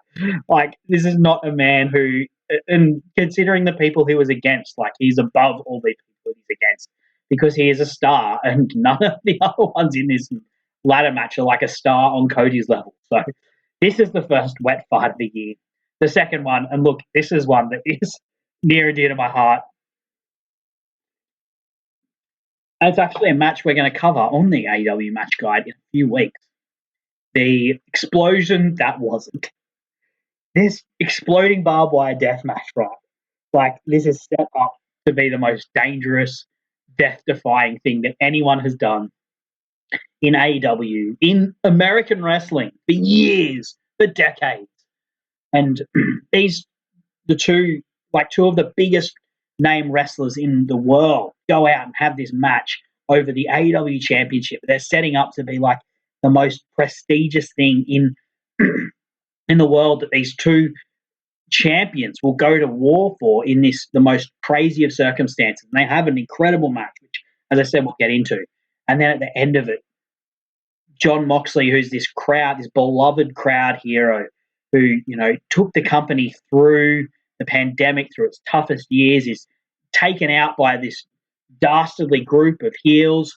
Like, this is not a man who, and considering the people he was against, like, he's above all the people he's against because he is a star, and none of the other ones in this ladder match are like a star on Cody's level. So this is the first wet fight of the year. The second one, and look, this is one that is near and dear to my heart. And it's actually a match we're going to cover on the AEW Match Guide in a few weeks. The explosion that wasn't. This exploding barbed wire death match, right? Like, this is set up to be the most dangerous, death-defying thing that anyone has done in AEW, in American wrestling, for years, for decades. And two of the biggest name wrestlers in the world go out and have this match over the AEW Championship. They're setting up to be like the most prestigious thing in in the world that these two champions will go to war for in the most crazy of circumstances. And they have an incredible match, which, as I said, we'll get into. And then at the end of it, Jon Moxley, who's this beloved crowd hero, who took the company through the pandemic, through its toughest years, is taken out by this dastardly group of heels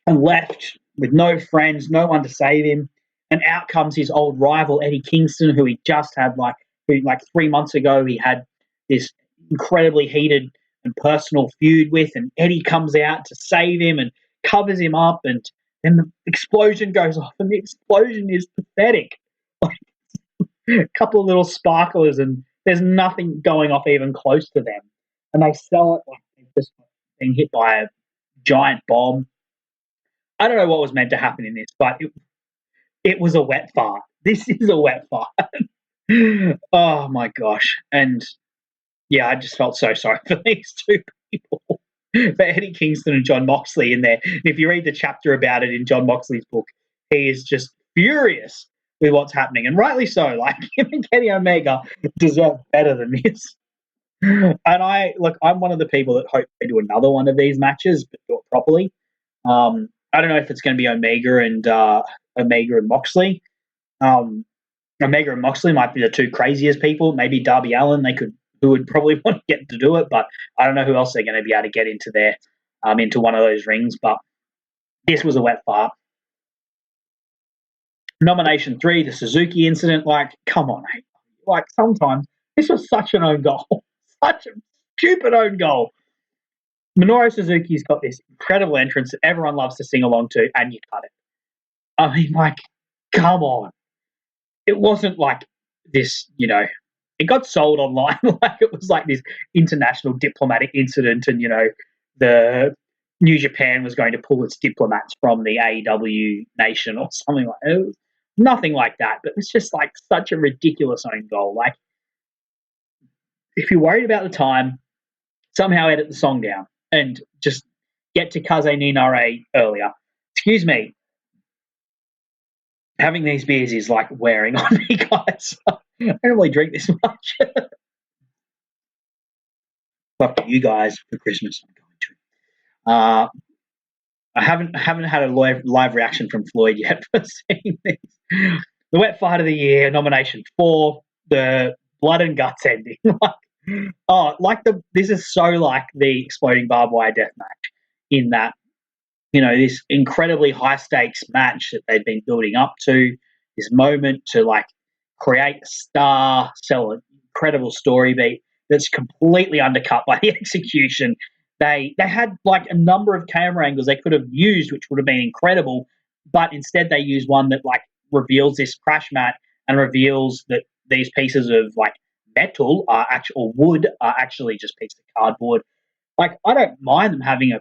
and left with no friends, no one to save him. And out comes his old rival, Eddie Kingston, who he just had like 3 months ago, he had this incredibly heated and personal feud with. And Eddie comes out to save him and covers him up. And then the explosion goes off, and the explosion is pathetic. Like a couple of little sparklers, and there's nothing going off even close to them. And they sell it like they've just been hit by a giant bomb. I don't know what was meant to happen in this, but it was a wet fart. This is a wet fart. Oh my gosh. And yeah, I just felt so sorry for these two people. For Eddie Kingston and Jon Moxley in there. And if you read the chapter about it in Jon Moxley's book, he is just furious with what's happening. And rightly so. Like, him and Kenny Omega deserve better than this. And I'm one of the people that hope they do another one of these matches, but do it properly. I don't know if it's going to be Omega and Moxley. Omega and Moxley might be the two craziest people. Maybe Darby Allin, who would probably want to get to do it, but I don't know who else they're going to be able to get into there, into one of those rings. But this was a wet fart. Nomination 3, the Suzuki incident. Like, come on, mate. Like, sometimes this was such an own goal, such a stupid own goal. Minoru Suzuki's got this incredible entrance that everyone loves to sing along to, and you cut it. I mean, like, come on. It wasn't like this, it got sold online like it was like this international diplomatic incident, and, the New Japan was going to pull its diplomats from the AEW nation or something like that. It was nothing like that, but it's just like such a ridiculous own goal. Like, if you're worried about the time, somehow edit the song down and just get to Kaze ni Nare earlier. Excuse me. Having these beers is like wearing on me, guys. I don't really drink this much. But for you guys, for Christmas, I'm going to. I haven't had a live reaction from Floyd yet for seeing this. The wet fight of the year, nomination 4, the blood and guts ending. This is so like the exploding barbed wire death match, in that, this incredibly high stakes match that they've been building up to, this moment to like create a star, sell an incredible story beat that's completely undercut by the execution. They had like a number of camera angles they could have used, which would have been incredible, but instead they used one that like reveals this crash mat and reveals that these pieces of like metal or wood are actually just pieces of cardboard. Like, I don't mind them having a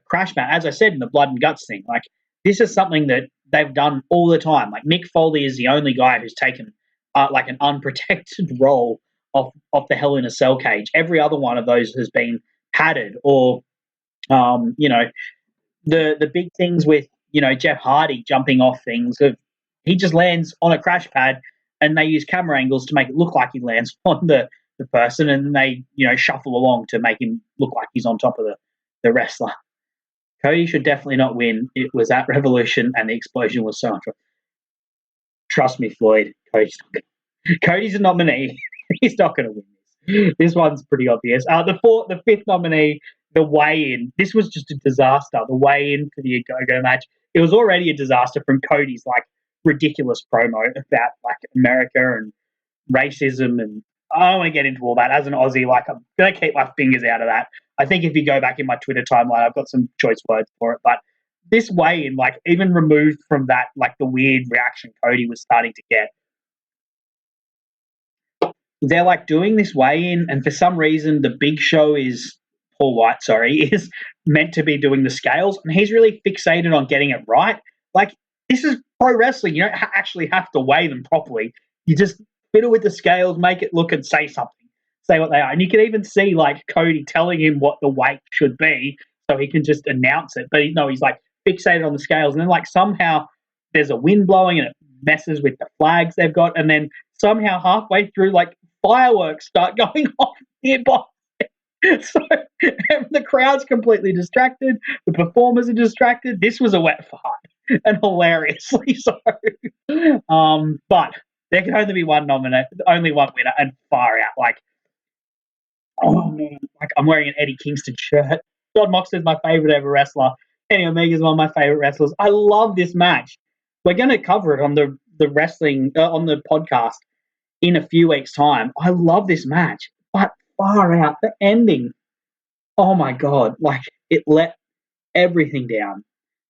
crash mat, as I said in the blood and guts thing. Like, this is something that they've done all the time. Like, Mick Foley is the only guy who's taken like an unprotected roll off the Hell in a Cell cage. Every other one of those has been padded, or the big things with Jeff Hardy jumping off things. He just lands on a crash pad, and they use camera angles to make it look like he lands on the person, and then they shuffle along to make him look like he's on top of the wrestler. Cody should definitely not win. It was at Revolution, and the explosion was so much fun. Trust me, Floyd. Cody's a nominee. He's not going to win this. This one's pretty obvious. The fifth nominee, the weigh-in. This was just a disaster. The weigh-in for the Go-Go match. It was already a disaster from Cody's like ridiculous promo about like America and racism, and I don't want to get into all that. As an Aussie, like, I'm going to keep my fingers out of that. I think if you go back in my Twitter timeline, I've got some choice words for it. But this weigh-in, like, even removed from that, like, the weird reaction Cody was starting to get, they're, like, doing this weigh-in, and for some reason the Big Show is meant to be doing the scales, and he's really fixated on getting it right. Like, this is pro wrestling. You don't actually have to weigh them properly. You just fiddle with the scales, make it look, and say something. Say what they are. And you can even see like Cody telling him what the weight should be so he can just announce it. But he's like fixated on the scales. And then like somehow there's a wind blowing and it messes with the flags they've got, and then somehow halfway through, like, fireworks start going off nearby. So the crowd's completely distracted. The performers are distracted. This was a wet fart, and hilariously so. But there can only be one only one winner, and far out. Like, oh man, like I'm wearing an Eddie Kingston shirt. John Moxley is my favorite ever wrestler. Kenny Omega is one of my favorite wrestlers. I love this match. We're going to cover it on the wrestling on the podcast in a few weeks' time. I love this match, but far out the ending. Oh my god! Like, it let everything down.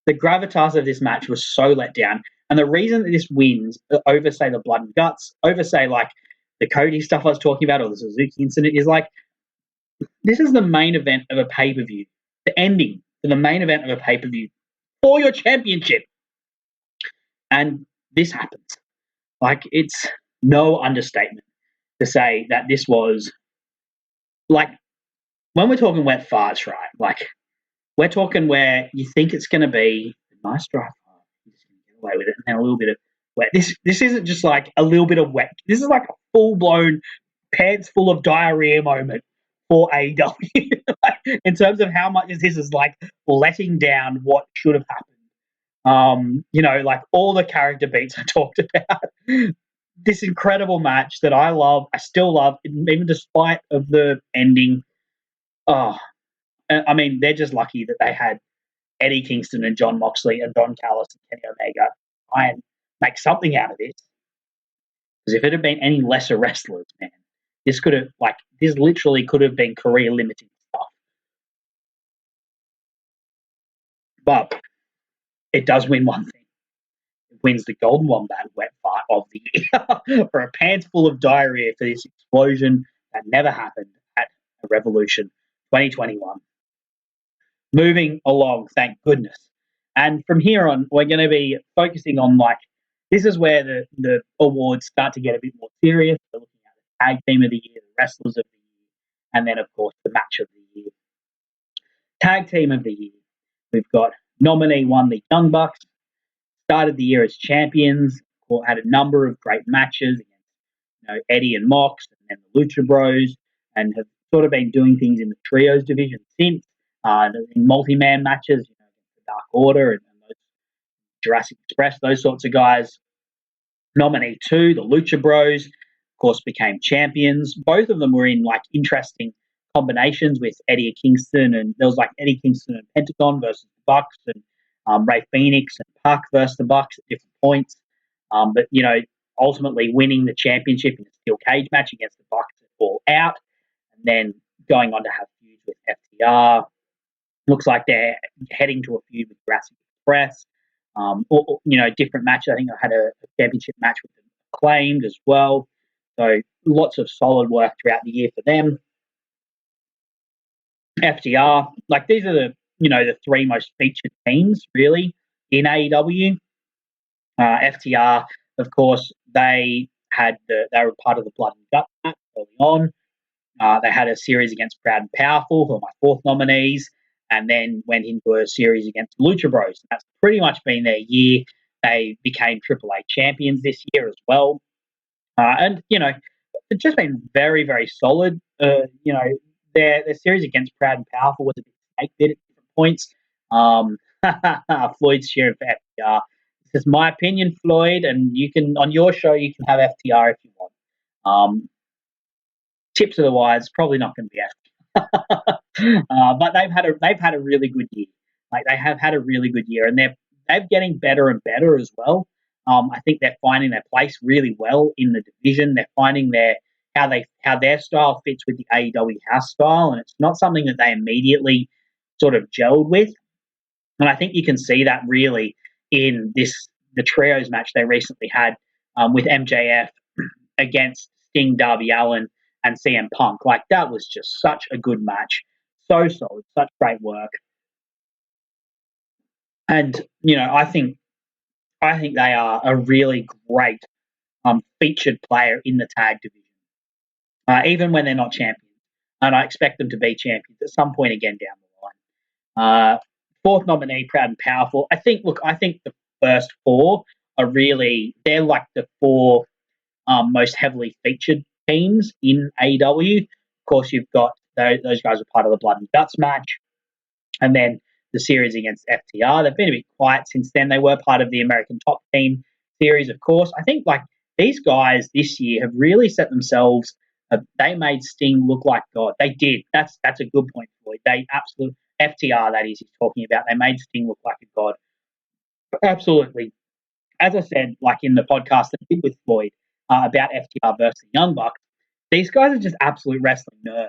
The gravitas of this match was so let down, and the reason that this wins over, say, the Blood and Guts, over, say, like the Cody stuff I was talking about, or the Suzuki incident, is like, this is the main event of a pay-per-view. The ending for the main event of a pay-per-view for your championship. And this happens. Like, it's no understatement to say that this was, like, when we're talking wet farts, right? Like, we're talking where you think it's going to be a nice dry fart, you're just going to get away with it, and then a little bit of wet. This isn't just like a little bit of wet. This is like a full-blown pants full of diarrhea moment for AEW in terms of how much this is like letting down what should have happened. Like all the character beats I talked about. This incredible match that I love, I still love, even despite of the ending. Oh, I mean, they're just lucky that they had Eddie Kingston and John Moxley and Don Callis and Kenny Omega try and make something out of this. Because if it had been any lesser wrestlers, man, this literally could have been career limiting stuff. But it does win one thing. It wins the Golden Wombat wet fart of the year for a pants full of diarrhea for this explosion that never happened at Revolution 2021. Moving along, thank goodness. And from here on, we're going to be focusing on, like, this is where the awards start to get a bit more serious. We're looking at the tag team of the year, the wrestlers of the year, and then, of course, the match of the year. Tag team of the year. We've got nominee one, the Young Bucks. Started the year as champions, had a number of great matches against Eddie and Mox and the Lucha Bros, and have sort of been doing things in the trios division since, in multi-man matches, the Dark Order and those Jurassic Express, those sorts of guys. Nominee 2, the Lucha Bros, of course, became champions. Both of them were in, like, interesting combinations with Eddie Kingston, and there was, like, Eddie Kingston and Pentagon versus the Bucks, and Ray Phoenix and Puck versus the Bucks at different points. But ultimately winning the championship in a steel cage match against the Bucks at All Out, and then going on to have feuds with FTR. Looks like they're heading to a feud with Jurassic Express. Different matches. I think I had a championship match with them Acclaimed as well. So lots of solid work throughout the year for them. FTR, like, these are the three most featured teams really in AEW. FTR, of course, they were part of the Blood and Guts match early on. They had a series against Proud and Powerful, who are my fourth nominees, and then went into a series against Lucha Bros. That's pretty much been their year. They became AAA champions this year as well. And it's just been very, very solid. Their series against Proud and Powerful was a bit snake-bit at different points. Floyd's cheering for FTR. This is my opinion, Floyd, and you can, on your show, you can have FTR if you want. Tips of the wise, probably not going to be FTR. But they've had a really good year. Like, they have had a really good year, and they're getting better and better as well. I think they're finding their place really well in the division. They're finding how their style fits with the AEW house style, and it's not something that they immediately sort of gelled with. And I think you can see that really in the trios match they recently had with MJF against Sting, Darby Allin, and CM Punk. Like, that was just such a good match. So solid, such great work. And, I think they are a really great featured player in the tag division, even when they're not champions. And I expect them to be champions at some point again down the line. Fourth nominee, Proud and Powerful. I think the first four they're like the four most heavily featured teams in AEW. Of course, you've got those guys are part of the Blood and Guts match, and then the series against FTR. They've been a bit quiet since then. They were part of the American Top Team series, of course. I think like these guys this year have really set themselves. They made Sting look like God. They did. That's a good point, Floyd. They absolutely FTR, that is, he's talking about. They made Sting look like a god. Absolutely. As I said, like in the podcast that I did with Floyd about FTR versus Young Bucks, these guys are just absolute wrestling nerds.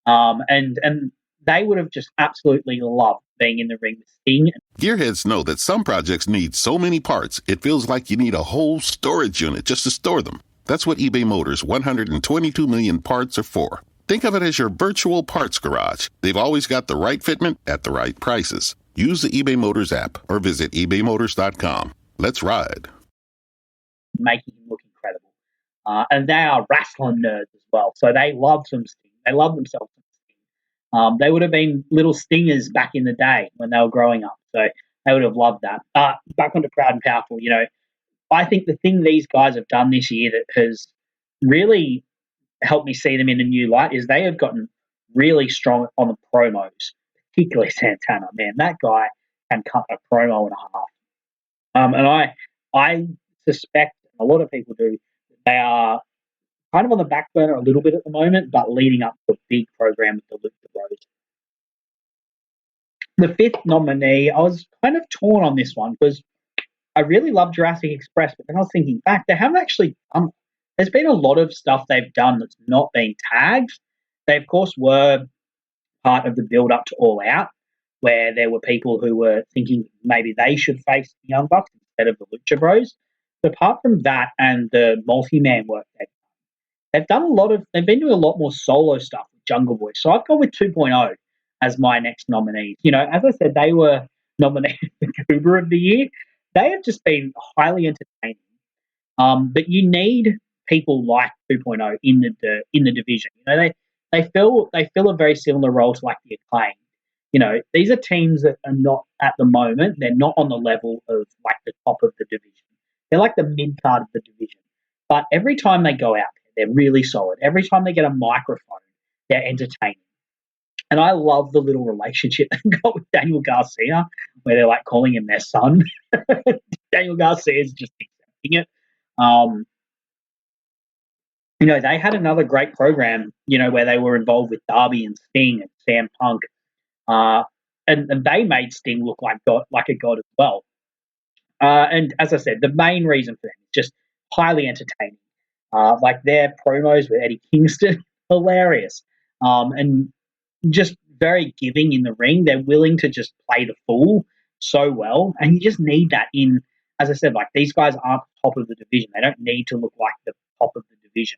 And they would have just absolutely loved being in the ring with Sting. Gearheads know that some projects need so many parts, it feels like you need a whole storage unit just to store them. That's what eBay Motors' 122 million parts are for. Think of it as your virtual parts garage. They've always got the right fitment at the right prices. Use the eBay Motors app or visit ebaymotors.com. Let's ride. Making him look incredible. And they are wrestling nerds as well. So they love some Sting. They love themselves some Sting. They would have been little stingers back in the day when they were growing up. So they would have loved that. Back onto Proud and Powerful, I think the thing these guys have done this year that has really helped me see them in a new light is they have gotten really strong on the promos, particularly Santana. Man, that guy can cut a promo and a half. And I suspect, a lot of people do, they are kind of on the back burner a little bit at the moment, but leading up to a big program with the Lucha Bros. The fifth nominee, I was kind of torn on this one because I really love Jurassic Express, but then I was thinking back, they haven't actually done. There's been a lot of stuff they've done that's not been tagged. They, of course, were part of the build-up to All Out, where there were people who were thinking maybe they should face the Young Bucks instead of the Lucha Bros. But apart from that and the multi-man work they've been doing a lot more solo stuff with Jungle Boy. So I've gone with 2.0 as my next nominees. As I said, they were nominated for Goober of the Year. They have just been highly entertaining. But you need people like 2.0 in the division. They fill a very similar role to like the Acclaim. These are teams that are not at the moment. They're not on the level of like the top of the division. They're like the mid card of the division. But every time they go out there, they're really solid. Every time they get a microphone, they're entertaining. And I love the little relationship they've got with Daniel Garcia, where they're like calling him their son. Daniel Garcia is just accepting it. They had another great program, where they were involved with Darby and Sting and Sam Punk. And they made Sting look like a god as well. And as I said, the main reason for them is just highly entertaining. Like their promos with Eddie Kingston, hilarious. And just very giving in the ring. They're willing to just play the fool so well. And you just need that in, as I said, like these guys aren't top of the division. They don't need to look like the top of the division.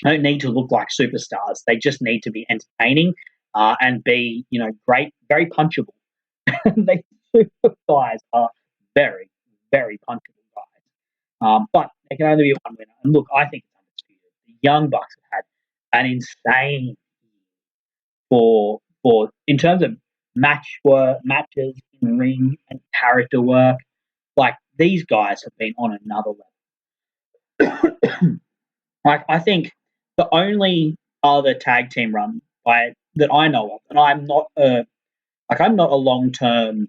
They don't need to look like superstars. They just need to be entertaining and be, great, very punchable. These super guys are very, very punchable guys. But there can only be one winner. And look, I think it's undisputed. The Young Bucks have had an insane for in terms of matches in ring and character work. Like these guys have been on another level. Like I think the only other tag team run that I know of, and I'm not a long-term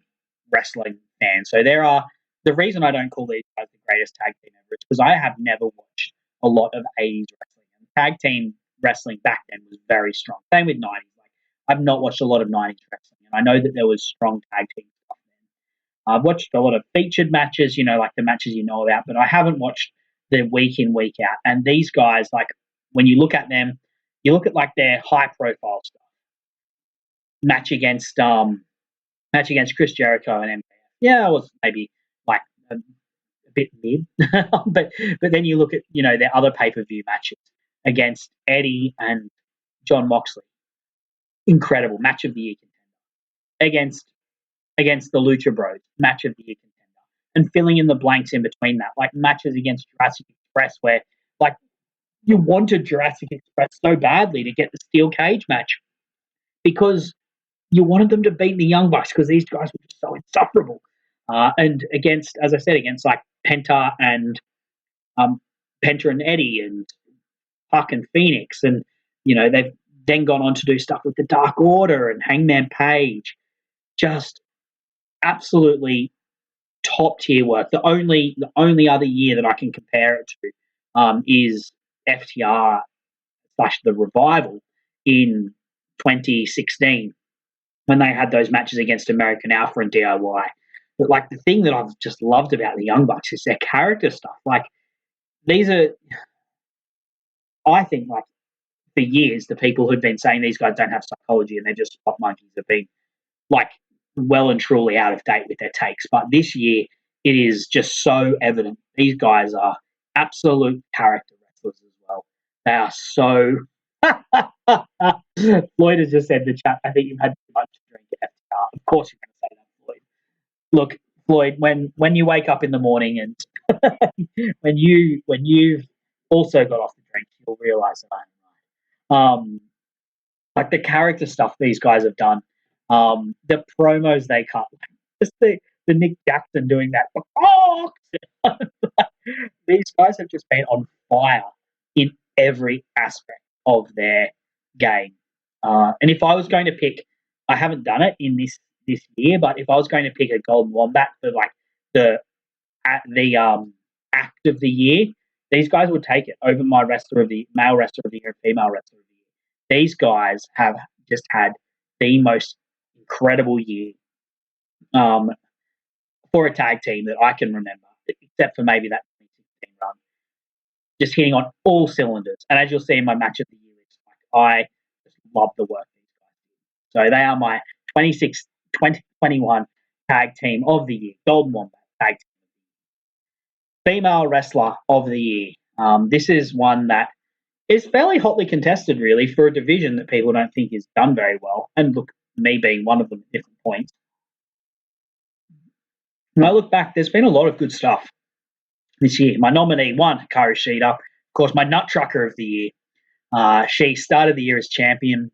wrestling fan. So the reason I don't call these guys the greatest tag team ever is because I have never watched a lot of 80s wrestling. And tag team wrestling back then was very strong. Same with 90s. Like I've not watched a lot of 90s wrestling, and I know that there was strong tag team stuff then. I've watched a lot of featured matches, like the matches you know about, but I haven't watched the week in, week out. And these guys, like when you look at them, you look at like their high profile stuff. Match against Chris Jericho and MJF. Yeah, it was maybe like a bit mid, but then you look at their other pay-per-view matches against Eddie and John Moxley. Incredible match of the year contender. Against the Lucha Bros, match of the year contender, and filling in the blanks in between that, like matches against Jurassic Express, where like you wanted Jurassic Express so badly to get the steel cage match because you wanted them to beat the Young Bucks because these guys were just so insufferable. And against, as I said, against like Penta and Eddie and Puck and Phoenix, and they've then gone on to do stuff with the Dark Order and Hangman Page. Just absolutely top tier work. The only other year that I can compare it to is FTR / the Revival in 2016 when they had those matches against American Alpha and DIY. But like the thing that I've just loved about the Young Bucks is their character stuff. Like these are, I think, like for years, the people who've been saying these guys don't have psychology and they're just spot monkeys have been like well and truly out of date with their takes. But this year, it is just so evident. These guys are absolute character wrestlers as well. They are so. Floyd has just said in the chat, I think you've had too much to drink at FTR. Of course you're going to say that, Floyd. Look, Floyd, when you wake up in the morning and when you've also got off the drink, you'll realise that I'm right. Like the character stuff these guys have done, the promos they cut, just the Nick Jackson doing that. Oh! These guys have just been on fire in every aspect of their game. And if I was going to pick, I haven't done it in this year, but if I was going to pick a Golden Wombat for like the act of the year, these guys would take it over my male wrestler of the year and female wrestler of the year. These guys have just had the most incredible year for a tag team that I can remember, except for maybe that 2016 run. Just hitting on all cylinders. And as you'll see in my match of the year list, I just love the work these guys do. So they are my 2021 tag team of the year, Golden Wombat tag team of the year. Female wrestler of the year. This is one that is fairly hotly contested, really, for a division that people don't think is done very well. And look, me being one of them at different points. When I look back, there's been a lot of good stuff this year. My nominee, one, Hikaru Shida. Of course, my Nut Trucker of the year. She started the year as champion,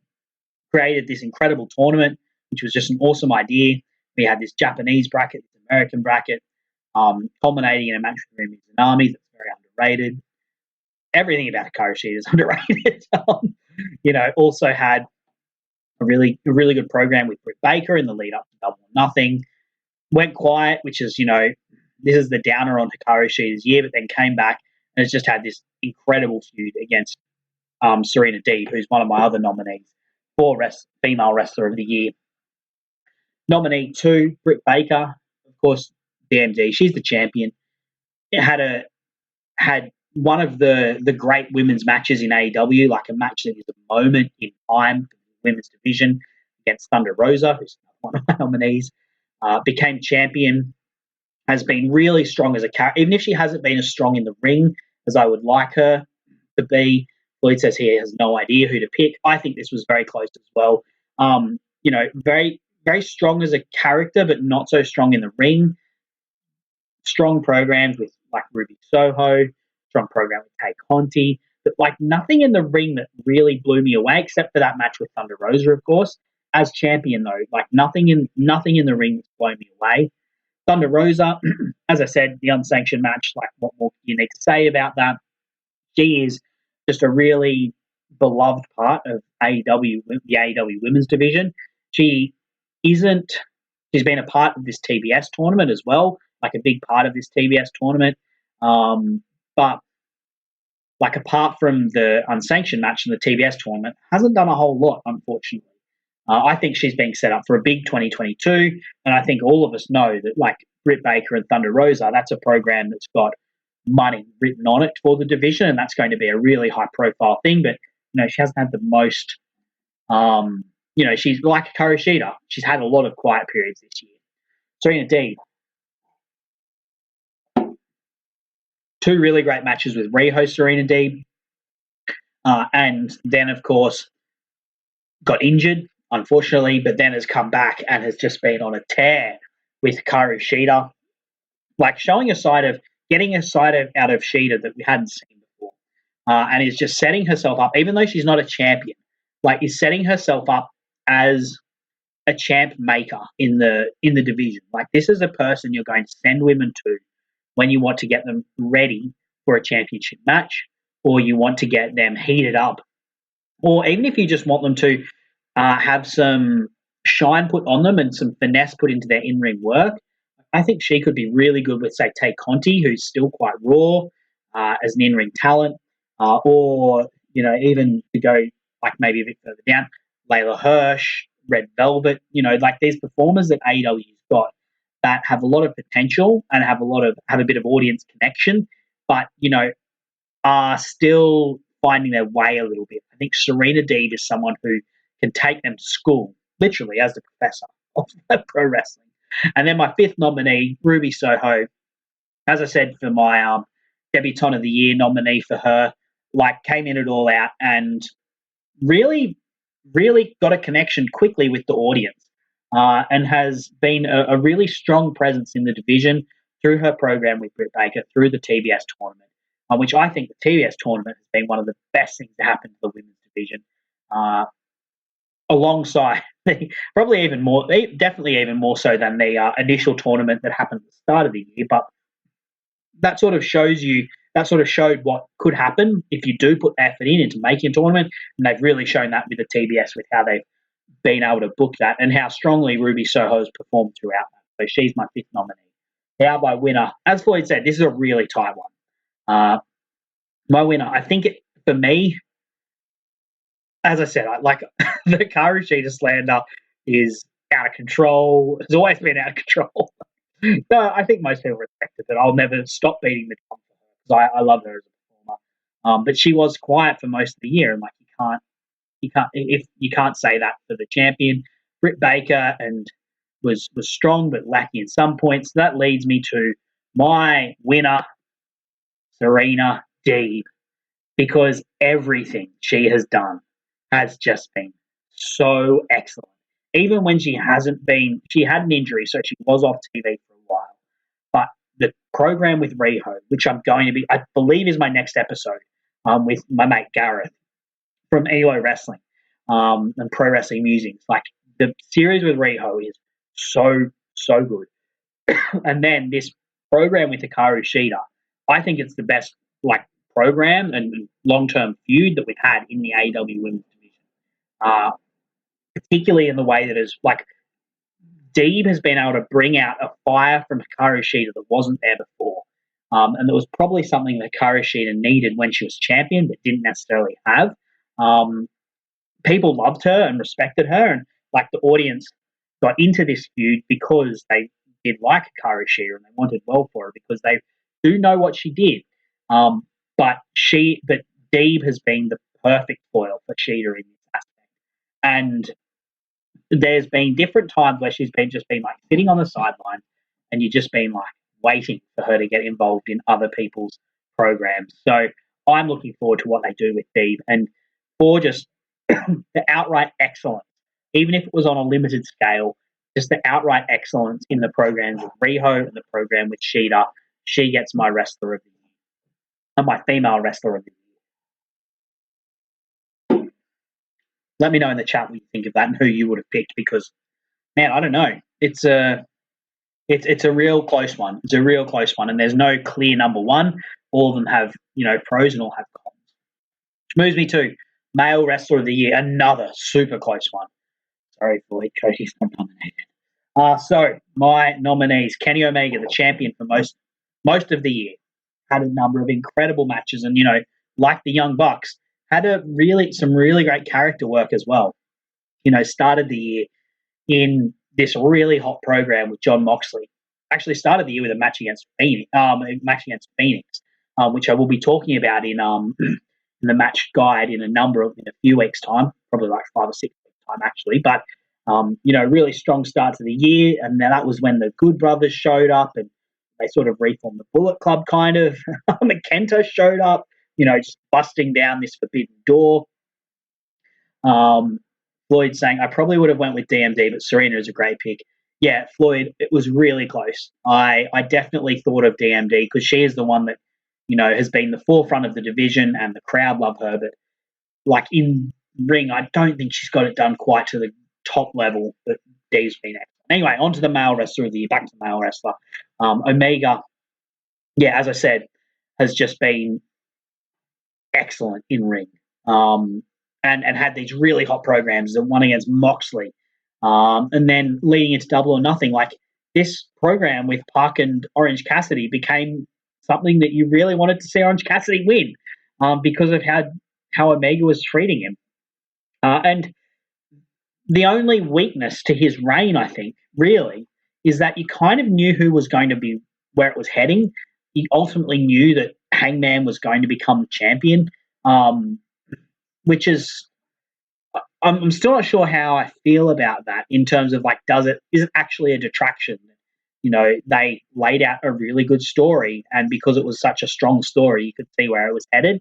created this incredible tournament, which was just an awesome idea. We had this Japanese bracket, this American bracket, culminating in a match with Rumi Zanami that's very underrated. Everything about Hikaru Shida is underrated. Also had a really good program with Britt Baker in the lead up to Double or Nothing. Went quiet, which is, this is the downer on Hikaru Shida's year, but then came back and has just had this incredible feud against Serena Deeb, who's one of my other nominees for female wrestler of the year. Nominee 2, Britt Baker, of course, BMD. She's the champion. It had one of the great women's matches in AEW, like a match that is a moment in time for the women's division against Thunder Rosa, who's one of my nominees. Became champion, has been really strong as a character, even if she hasn't been as strong in the ring as I would like her to be. Lloyd says he has no idea who to pick. I think this was very close as well. Very, very strong as a character, but not so strong in the ring. Strong programs with like Ruby Soho, strong program with Tay Conti, but like nothing in the ring that really blew me away, except for that match with Thunder Rosa, of course. As champion, though, like nothing in the ring that's blown me away. Thunder Rosa, as I said, the unsanctioned match, like what more do you need to say about that? She is just a really beloved part of AEW, the AEW women's division. She's been a part of this TBS tournament as well, like a big part of this TBS tournament. But like apart from the unsanctioned match in the TBS tournament, hasn't done a whole lot, unfortunately. I think she's being set up for a big 2022, and I think all of us know that, like Britt Baker and Thunder Rosa, that's a program that's got money written on it for the division, and that's going to be a really high-profile thing. But she hasn't had the most. She's like Hikaru Shida. She's had a lot of quiet periods this year. Serena Deeb, 2 really great matches with Riho Serena Deeb, and then of course got injured, unfortunately, but then has come back and has just been on a tear with Hikaru Shida, like getting a side out of Shida that we hadn't seen before, and is just setting herself up, even though she's not a champion, like is setting herself up as a champ maker in the division. Like, this is a person you're going to send women to when you want to get them ready for a championship match, or you want to get them heated up, or even if you just want them to have some shine put on them and some finesse put into their in-ring work. I think she could be really good with, say, Tay Conti, who's still quite raw as an in-ring talent, or, even to go like maybe a bit further down, Layla Hirsch, Red Velvet, like these performers that AEW's got that have a lot of potential and have a bit of audience connection, but, are still finding their way a little bit. I think Serena Deeb is someone who can take them to school, literally as the professor of pro wrestling. And then my fifth nominee, Ruby Soho, as I said, for my Debutant of the Year nominee for her, like, came in it all out and really, really got a connection quickly with the audience, and has been a really strong presence in the division through her program with Britt Baker, through the TBS tournament, which I think the TBS tournament has been one of the best things to happen to the women's division, alongside probably even more, definitely even more so than the initial tournament that happened at the start of the year. But that sort of showed what could happen if you do put effort into making a tournament, and they've really shown that with the TBS, with how they've been able to book that and how strongly Ruby Soho has performed throughout that. So she's my fifth nominee. The outright winner, as Floyd said, this is a really tight one. My winner, I think for me, as I said, the Karu Shida slander is out of control. It's always been out of control. No, I think most people respect it, but I'll never stop beating the drum for her because I love her as a performer. But she was quiet for most of the year, and like you can't say that for the champion. Britt Baker and was strong but lacking in some points. That leads me to my winner, Serena Deeb, because everything she has done has just been so excellent. Even when she had an injury, so she was off TV for a while. But the program with Riho, which I believe is my next episode, with my mate Gareth from ELO Wrestling, and Pro Wrestling Musings. Like, the series with Riho is so good. And then this program with Hikaru Shida, I think it's the best program and long-term feud that we've had in the AEW Women's Division. Particularly in the way that is Deeb has been able to bring out a fire from Hikaru Shida that wasn't there before. And it was probably something that Hikaru Shida needed when she was champion, but didn't necessarily have. People loved her and respected her, and the audience got into this feud because they did like Hikaru Shida and they wanted well for her because they do know what she did. But Deeb has been the perfect foil for Shida in this aspect. And there's been different times where she's been sitting on the sideline, and you've just been waiting for her to get involved in other people's programs. So I'm looking forward to what they do with Deeb, and for just the outright excellence, even if it was on a limited scale, just the outright excellence in the programs with Riho and the program with Shida. She gets my wrestler of the year, and my female wrestler of the year. Let me know in the chat what you think of that and who you would have picked, because, man, I don't know. It's a real close one. It's a real close one, and there's no clear number one. All of them have, pros and all have cons. Which moves me to male wrestler of the year, another super close one. Sorry, Floyd, Cody's not nominated. So my nominees: Kenny Omega, the champion for most of the year, had a number of incredible matches, and like the Young Bucks, had some really great character work as well. Started the year in this really hot program with John Moxley. Actually started the year with a match against Phoenix, which I will be talking about in the match guide in a few weeks' time, probably 5 or 6 weeks' time actually. But really strong start to the year, and then that was when the Good Brothers showed up and they sort of reformed the Bullet Club, kind of. Makenta showed up, just busting down this forbidden door. Floyd saying, I probably would have went with DMD, but Serena is a great pick. Yeah, Floyd, it was really close. I definitely thought of DMD because she is the one that, has been the forefront of the division and the crowd love her. But in ring, I don't think she's got it done quite to the top level that D's been excellent. Anyway, on to the male wrestler of the year. Back to the male wrestler. Omega, yeah, as I said, has just been excellent in ring. And had these really hot programs. The one against Moxley. And then leading into Double or Nothing, like this program with Park and Orange Cassidy became something that you really wanted to see Orange Cassidy win because of how Omega was treating him. And the only weakness to his reign, I think, really, is that you kind of knew who was going to be where it was heading. You ultimately knew that Hangman was going to become the champion, which is I'm still not sure how I feel about that in terms of like, is it actually a detraction? You know, they laid out a really good story, and because it was such a strong story, you could see where it was headed.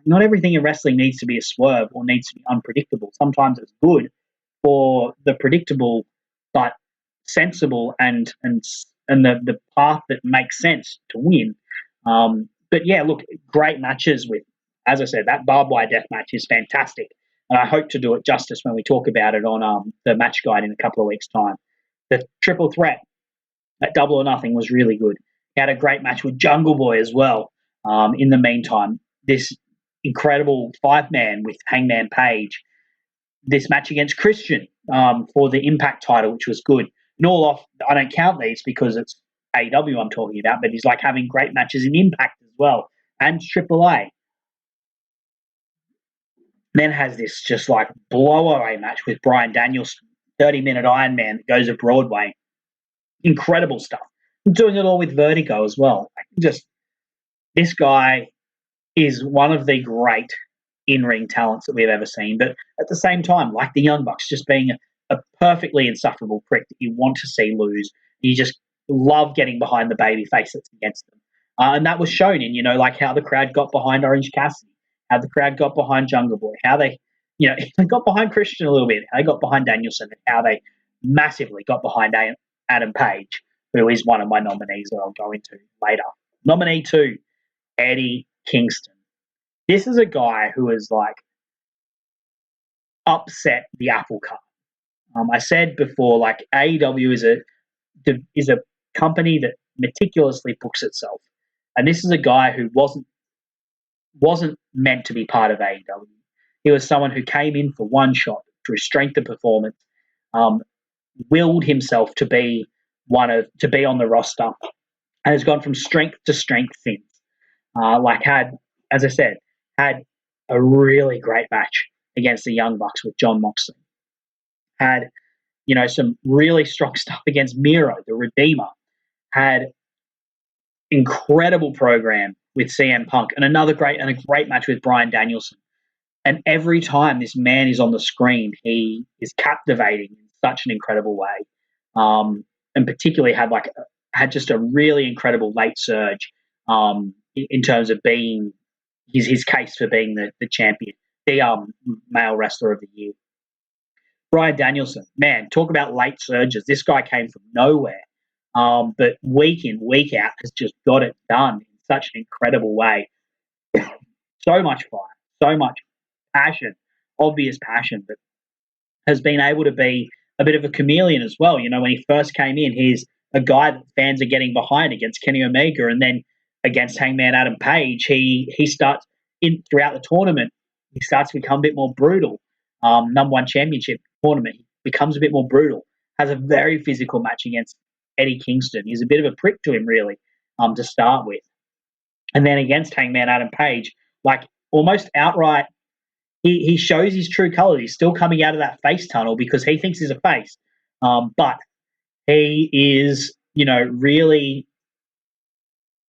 Not everything in wrestling needs to be a swerve or needs to be unpredictable. Sometimes it's good for the predictable but sensible and the path that makes sense to win. But yeah, look, great matches with, as I said, that barbed wire death match is fantastic. And I hope to do it justice when we talk about it on the match guide in a couple of weeks' time. The triple threat at Double or Nothing was really good. He had a great match with Jungle Boy as well. In the meantime, this incredible 5-man with Hangman Page. This match against Christian for the Impact title, which was good. And all off, I don't count these because it's AEW I'm talking about, but he's like having great matches in Impact as well and AAA. Then has this just like blow-away match with Bryan Danielson, 30-minute Iron Man that goes to Broadway. Incredible stuff. Doing it all with Vertigo as well. Just this guy is one of the great in-ring talents that we've ever seen, but at the same time, like the Young Bucks, just being a perfectly insufferable prick that you want to see lose. You just love getting behind the baby face that's against them. And that was shown in, like how the crowd got behind Orange Cassidy, how the crowd got behind Jungle Boy, how they, they got behind Christian a little bit, how they got behind Danielson, and how they massively got behind Adam Page, who is one of my nominees that I'll go into later. Nominee 2, Eddie Kingston. This is a guy who is like upset the apple cart. I said before, like AEW is a company that meticulously books itself, and this is a guy who wasn't meant to be part of AEW. He was someone who came in for one shot through strength of performance, willed himself to be on the roster, and has gone from strength to strength since. Had a really great match against the Young Bucks with John Moxley. Had, some really strong stuff against Miro, the Redeemer. Had incredible program with CM Punk and a great match with Bryan Danielson. And every time this man is on the screen, he is captivating in such an incredible way. And particularly had just a really incredible late surge in terms of being his case for being the champion, the male wrestler of the year. Bryan Danielson, man, talk about late surges. This guy came from nowhere, but week in, week out has just got it done in such an incredible way. So much fire, so much passion, obvious passion, but has been able to be a bit of a chameleon as well. When he first came in, he's a guy that fans are getting behind against Kenny Omega, and then against Hangman Adam Page, he starts throughout the tournament. He starts to become a bit more brutal. Number one championship tournament, he becomes a bit more brutal. Has a very physical match against Eddie Kingston. He's a bit of a prick to him, really, to start with. And then against Hangman Adam Page, like almost outright, he shows his true colors. He's still coming out of that face tunnel because he thinks he's a face. But he is,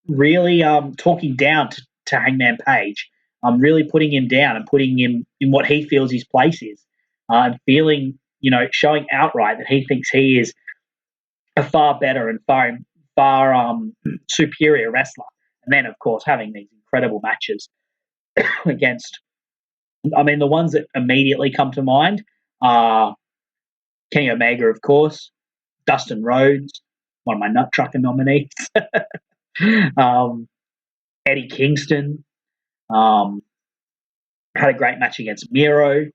really talking down to Hangman Page, really putting him down and putting him in what he feels his place is, and feeling, showing outright that he thinks he is a far better and far superior wrestler. And then, of course, having these incredible matches against, the ones that immediately come to mind are Kenny Omega, of course, Dustin Rhodes, one of my Nut Trucker nominees, Eddie Kingston, had a great match against Miro,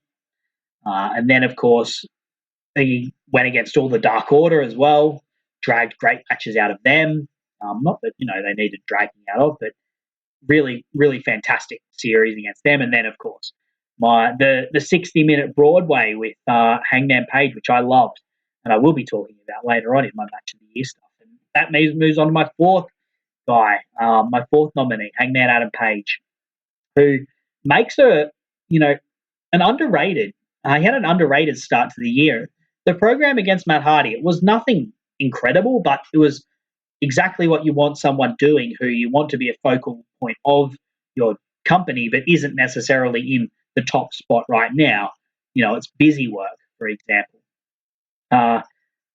and then, of course, he went against all the Dark Order as well, dragged great matches out of them. Not that, they needed dragging out of, but really, really fantastic series against them. And then, of course, the 60-minute Broadway with Hangman Page, which I loved, and I will be talking about later on in my Match of the Year stuff. And that moves on to my fourth guy, my fourth nominee, Hangman Adam Page, who makes an underrated. He had an underrated start to the year. The program against Matt Hardy, it was nothing incredible, but it was exactly what you want someone doing, who you want to be a focal point of your company, but isn't necessarily in the top spot right now. It's busy work, for example.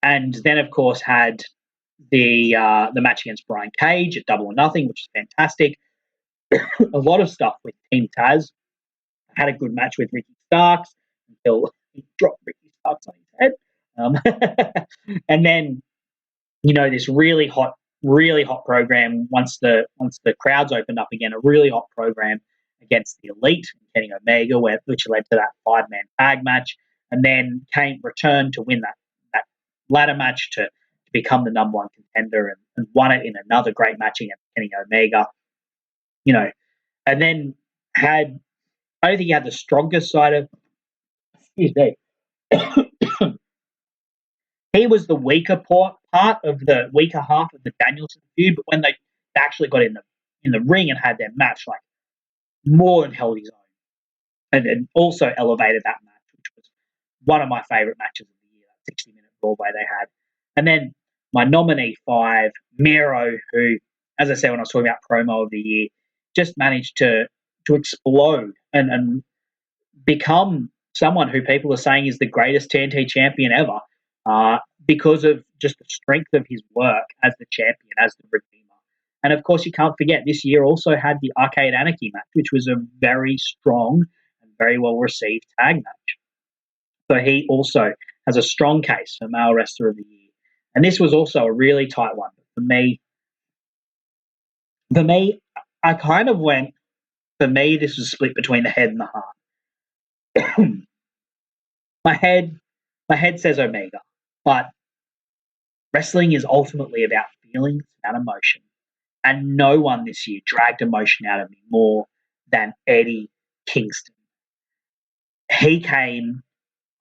And then, of course, had the match against Brian Cage at Double or Nothing, which is fantastic. A lot of stuff with Team Taz. Had a good match with Ricky Starks until he dropped Ricky Starks on his head. And then, this really hot program once the crowds opened up again, a really hot program against the Elite, Kenny Omega, which led to that 5-man tag match, and then returned to win that ladder match to become the number one contender and won it in another great match against Kenny Omega. And then I don't think he had the strongest side of. Excuse me. He was the weaker part of the weaker half of the Danielson feud, but when they actually got in the ring and had their match, like, more than held his own, and also elevated that match, which was one of my favorite matches of the year, that 60-minute Broadway they had. And then my nominee 5, Miro, who, as I said when I was talking about promo of the year, just managed to explode and become someone who people are saying is the greatest TNT champion ever, because of just the strength of his work as the champion, as the Redeemer. And of course, you can't forget, this year also had the Arcade Anarchy match, which was a very strong and very well received tag match. So he also has a strong case for Male Wrestler of the Year. And this was also a really tight one. For me, I kind of went, for me, this was split between the head and the heart. My head says Omega, but wrestling is ultimately about feelings and emotion. And no one this year dragged emotion out of me more than Eddie Kingston. He came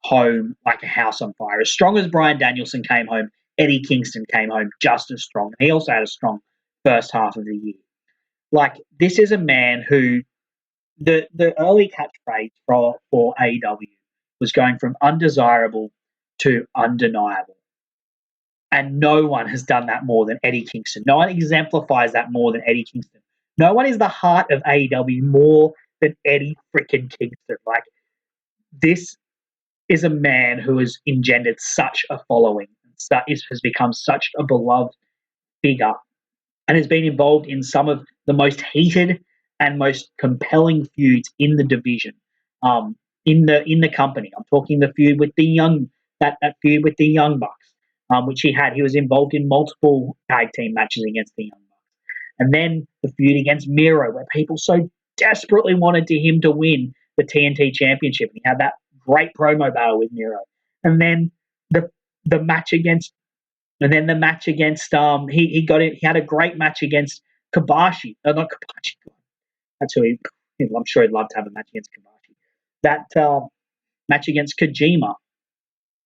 home like a house on fire. As strong as Bryan Danielson came home, Eddie Kingston came home just as strong. He also had a strong first half of the year. Like, this is a man who the early catchphrase for AEW was going from undesirable to undeniable. And no one has done that more than Eddie Kingston. No one exemplifies that more than Eddie Kingston. No one is the heart of AEW more than Eddie freaking Kingston. Like, this is a man who has engendered such a following, has become such a beloved figure, and has been involved in some of the most heated and most compelling feuds in the division, in the company. I'm talking the feud with that feud with the Young Bucks, which he had. He was involved in multiple tag team matches against the Young Bucks, and then the feud against Miro, where people so desperately wanted him to win the TNT Championship. He had that great promo battle with Miro, and then the match against. And then the match against he had a great match against Kobashi. Not Kobashi. That's who I'm sure he'd love to have a match against Kobashi. That match against Kojima.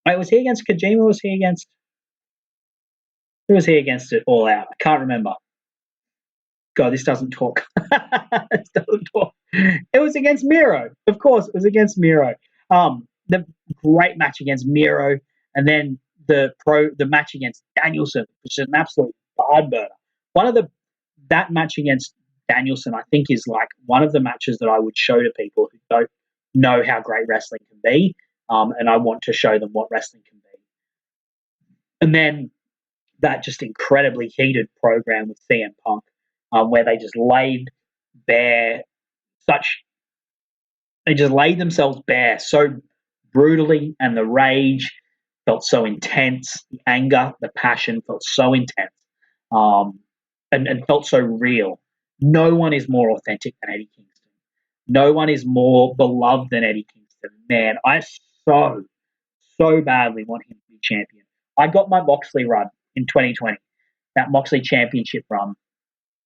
Wait, was he against Kojima or was he against who was he against it All Out? I can't remember. God, this doesn't talk. This doesn't talk. It was against Miro. Of course, it was against Miro. The great match against Miro, and then the match against Danielson, which is an absolute barn burner. That match against Danielson, I think, is like one of the matches that I would show to people who don't know how great wrestling can be, and I want to show them what wrestling can be. And then that just incredibly heated program with CM Punk, where they just laid themselves bare so brutally, and the rage felt so intense, the anger, the passion felt so intense, and felt so real. No one is more authentic than Eddie Kingston. No one is more beloved than Eddie Kingston. Man, I so badly want him to be champion. I got my Moxley run in 2020, that Moxley championship run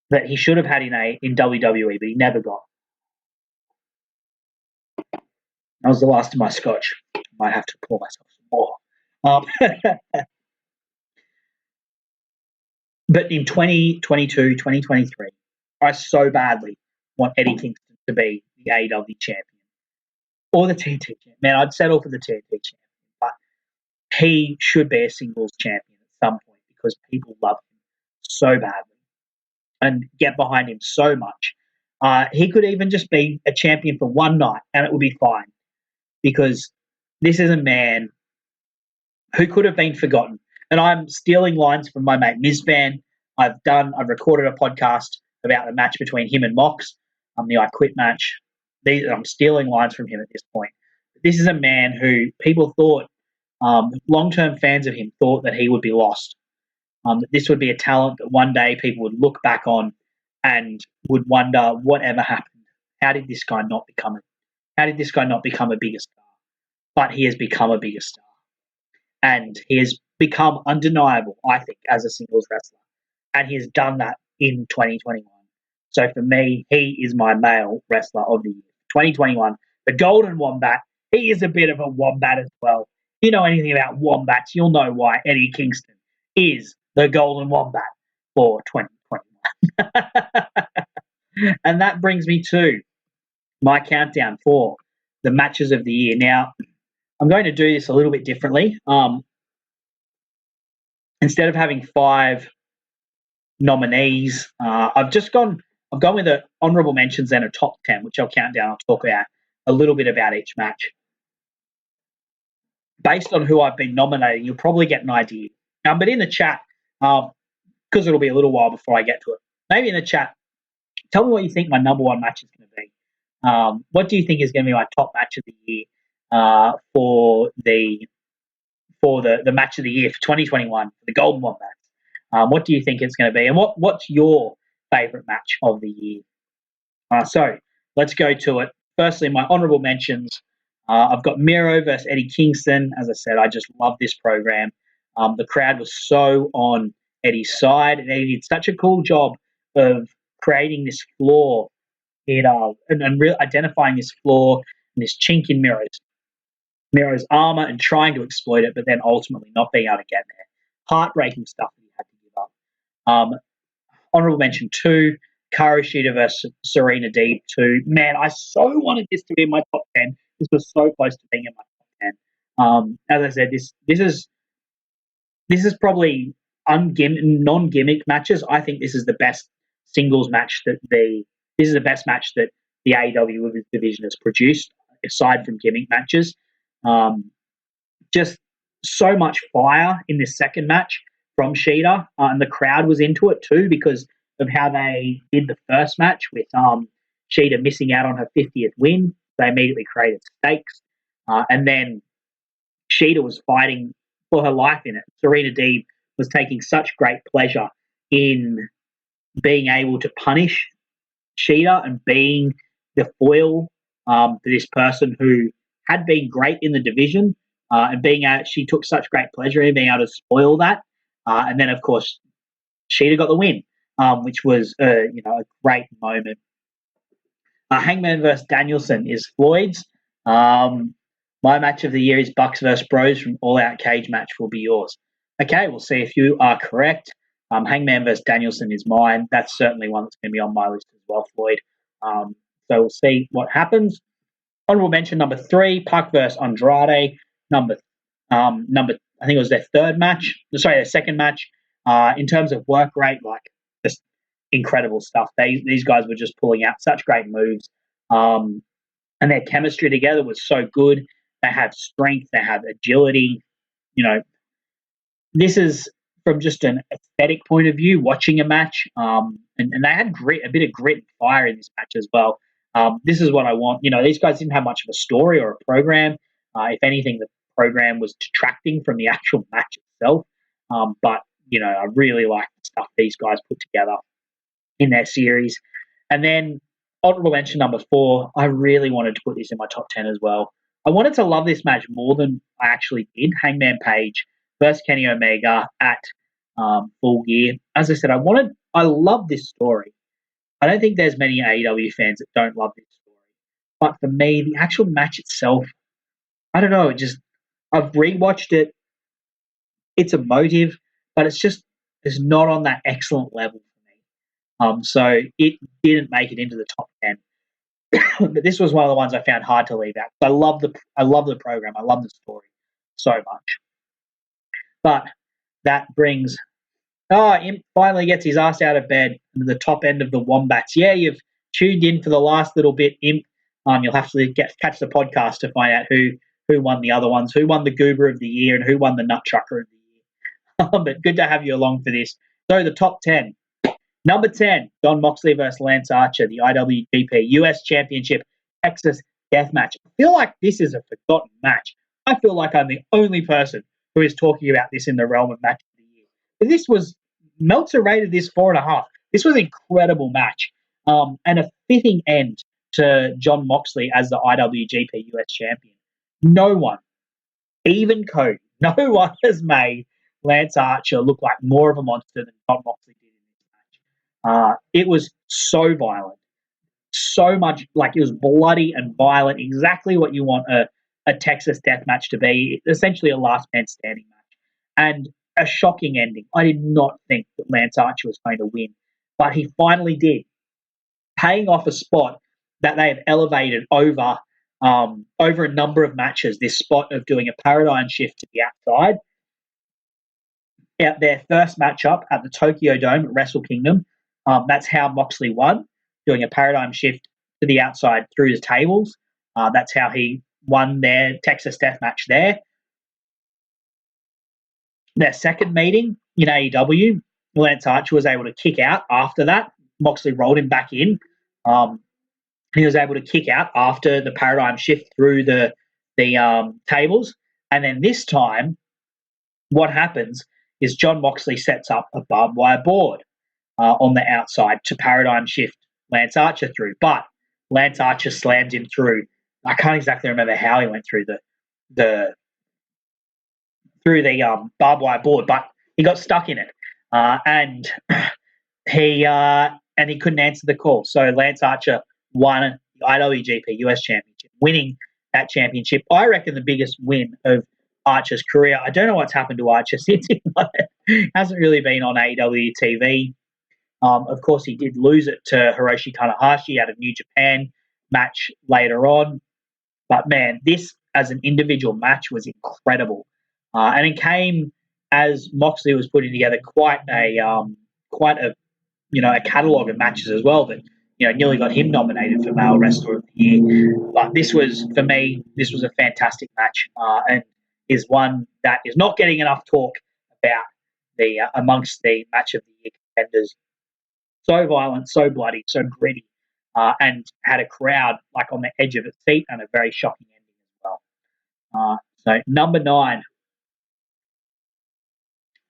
that he should have had in WWE, but he never got. That was the last of my scotch. I might have to pour myself some more. But in 2022, 2023, I so badly want Eddie Kingston to be the AEW champion or the TNT champion. Man, I'd settle for the TNT champion, but he should be a singles champion at some point because people love him so badly and get behind him so much. He could even just be a champion for one night and it would be fine because this is a man who could have been forgotten. And I'm stealing lines from my mate Mizvan. I've recorded a podcast about the match between him and Mox, the I Quit match. I'm stealing lines from him at this point. This is a man who people thought, long-term fans of him thought that he would be lost. That this would be a talent that one day people would look back on and would wonder whatever happened. How did this guy not become a bigger star? But he has become a bigger star. And he has become undeniable, I think, as a singles wrestler. And he has done that in 2021. So for me, he is my male wrestler of the year. 2021, the Golden Wombat. He is a bit of a wombat as well. If you know anything about wombats, you'll know why Eddie Kingston is the Golden Wombat for 2021. And that brings me to my countdown for the matches of the year. Now, I'm going to do this a little bit differently. Instead of having 5 nominees, I've gone with the honourable mentions and a top 10, which I'll count down. I'll talk about a little bit about each match. Based on who I've been nominating, you'll probably get an idea. But in the chat, because it'll be a little while before I get to it, maybe in the chat, tell me what you think my number 1 match is going to be. What do you think is going to be my top match of the year for the match of the year for 2021, for the Golden Wombats? What do you think it's going to be? And what's your favourite match of the year? So let's go to it. Firstly, my honourable mentions. I've got Miro versus Eddie Kingston. As I said, I just love this program. The crowd was so on Eddie's side, and Eddie did such a cool job of creating this flaw and identifying this flaw and this chink in Miro's armor and trying to exploit it, but then ultimately not being able to get there. Heartbreaking stuff that he had to give up. Honorable mention 2, Karu Shida versus Serena Deeb 2. Man, I so wanted this to be in my top 10. This was so close to being in my top 10. As I said, this is probably non-gimmick matches. I think this is the best singles match that the AEW Women's Division has produced, aside from gimmick matches. Just so much fire in this second match from Shida, and the crowd was into it too because of how they did the first match with Shida missing out on her 50th win. They immediately created stakes, and then Shida was fighting for her life in it. Serena Deeb was taking such great pleasure in being able to punish Shida and being the foil for this person who had been great in the division, and she took such great pleasure in being able to spoil that. And then, of course, Shida got the win, which was a great moment. Hangman versus Danielson is Floyd's. My match of the year is Bucks versus Bros from All Out Cage Match will be yours. Okay, we'll see if you are correct. Hangman versus Danielson is mine. That's certainly one that's going to be on my list as well, Floyd. So we'll see what happens. Honorable mention number 3, Puck versus Andrade. I think it was their second match. In terms of work rate, just incredible stuff. These guys were just pulling out such great moves, and their chemistry together was so good. They have strength, they have agility. This is from just an aesthetic point of view, watching a match, and they had a bit of grit and fire in this match as well. This is what I want. These guys didn't have much of a story or a program. If anything, the program was detracting from the actual match itself. But I really like the stuff these guys put together in their series. And then honorable mention number 4, I really wanted to put this in my top 10 as well. I wanted to love this match more than I actually did. Hangman Page versus Kenny Omega at Full Gear. As I said, I love this story. I don't think there's many AEW fans that don't love this story. But for me, the actual match itself, I don't know, I've rewatched it. It's emotive, but it's not on that excellent level for me. So it didn't make it into the top 10. But this was one of the ones I found hard to leave out. I love the program. I love the story so much. But that brings Imp finally gets his ass out of bed to the top end of the Wombats. Yeah, you've tuned in for the last little bit, Imp. You'll have to catch the podcast to find out who won the other ones, who won the Goober of the Year, and who won the Nut Trucker of the Year. But good to have you along for this. So the top 10. Number 10, Jon Moxley versus Lance Archer, the IWGP US Championship Texas Death Match. I feel like this is a forgotten match. I feel like I'm the only person who is talking about this in the realm of match of the year. But Meltzer rated this 4.5. This was an incredible match and a fitting end to Jon Moxley as the IWGP US Champion. No one, even Cody, no one has made Lance Archer look like more of a monster than Jon Moxley did in this match. It was so violent, so much like it was bloody and violent, exactly what you want a Texas death match to be, essentially a last man standing match. And a shocking ending. I did not think that Lance Archer was going to win, but he finally did, paying off a spot that they have elevated over a number of matches, this spot of doing a paradigm shift to the outside. At their first matchup at the Tokyo Dome at Wrestle Kingdom, that's how Moxley won, doing a paradigm shift to the outside through the tables. That's how he won their Texas Death Match there. Their second meeting in AEW, Lance Archer was able to kick out after that. Moxley rolled him back in. He was able to kick out after the paradigm shift through the tables. And then this time, what happens is Jon Moxley sets up a barbed wire board on the outside to paradigm shift Lance Archer through. But Lance Archer slams him through. I can't exactly remember how he went through the barbed wire board, but he got stuck in it, and he couldn't answer the call. So Lance Archer won the IWGP US Championship, winning that championship. I reckon the biggest win of Archer's career. I don't know what's happened to Archer since he hasn't really been on AEW TV. Of course, he did lose it to Hiroshi Tanahashi at a New Japan match later on. But man, this as an individual match was incredible. And it came as Moxley was putting together quite a catalogue of matches as well that nearly got him nominated for Male Wrestler of the Year. But this was, for me, a fantastic match and is one that is not getting enough talk about amongst the match of the year contenders. So violent, so bloody, so gritty, and had a crowd like on the edge of its seat and a very shocking ending as well. So number 9.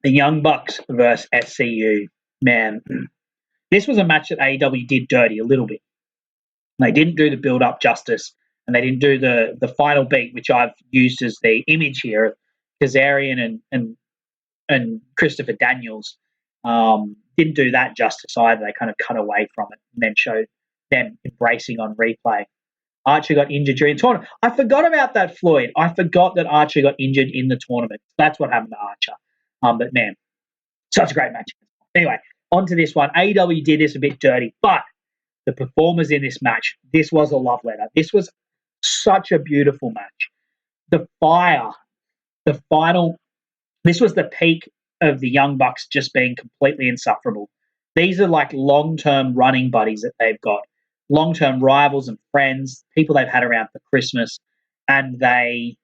The Young Bucks versus SCU. Man, this was a match that AEW did dirty a little bit. They didn't do the build-up justice, and they didn't do the final beat, which I've used as the image here of Kazarian and Christopher Daniels. Didn't do that justice either. They kind of cut away from it and then showed them embracing on replay. Archer got injured during the tournament. I forgot about that, Floyd. I forgot that Archer got injured in the tournament. That's what happened to Archer. But man, such a great match. Anyway, on to this one. AEW did this a bit dirty, but the performers in this match, this was a love letter. This was such a beautiful match. The fire, the final, this was the peak of the Young Bucks just being completely insufferable. These are like long-term running buddies that they've got, long-term rivals and friends, people they've had around for Christmas, and they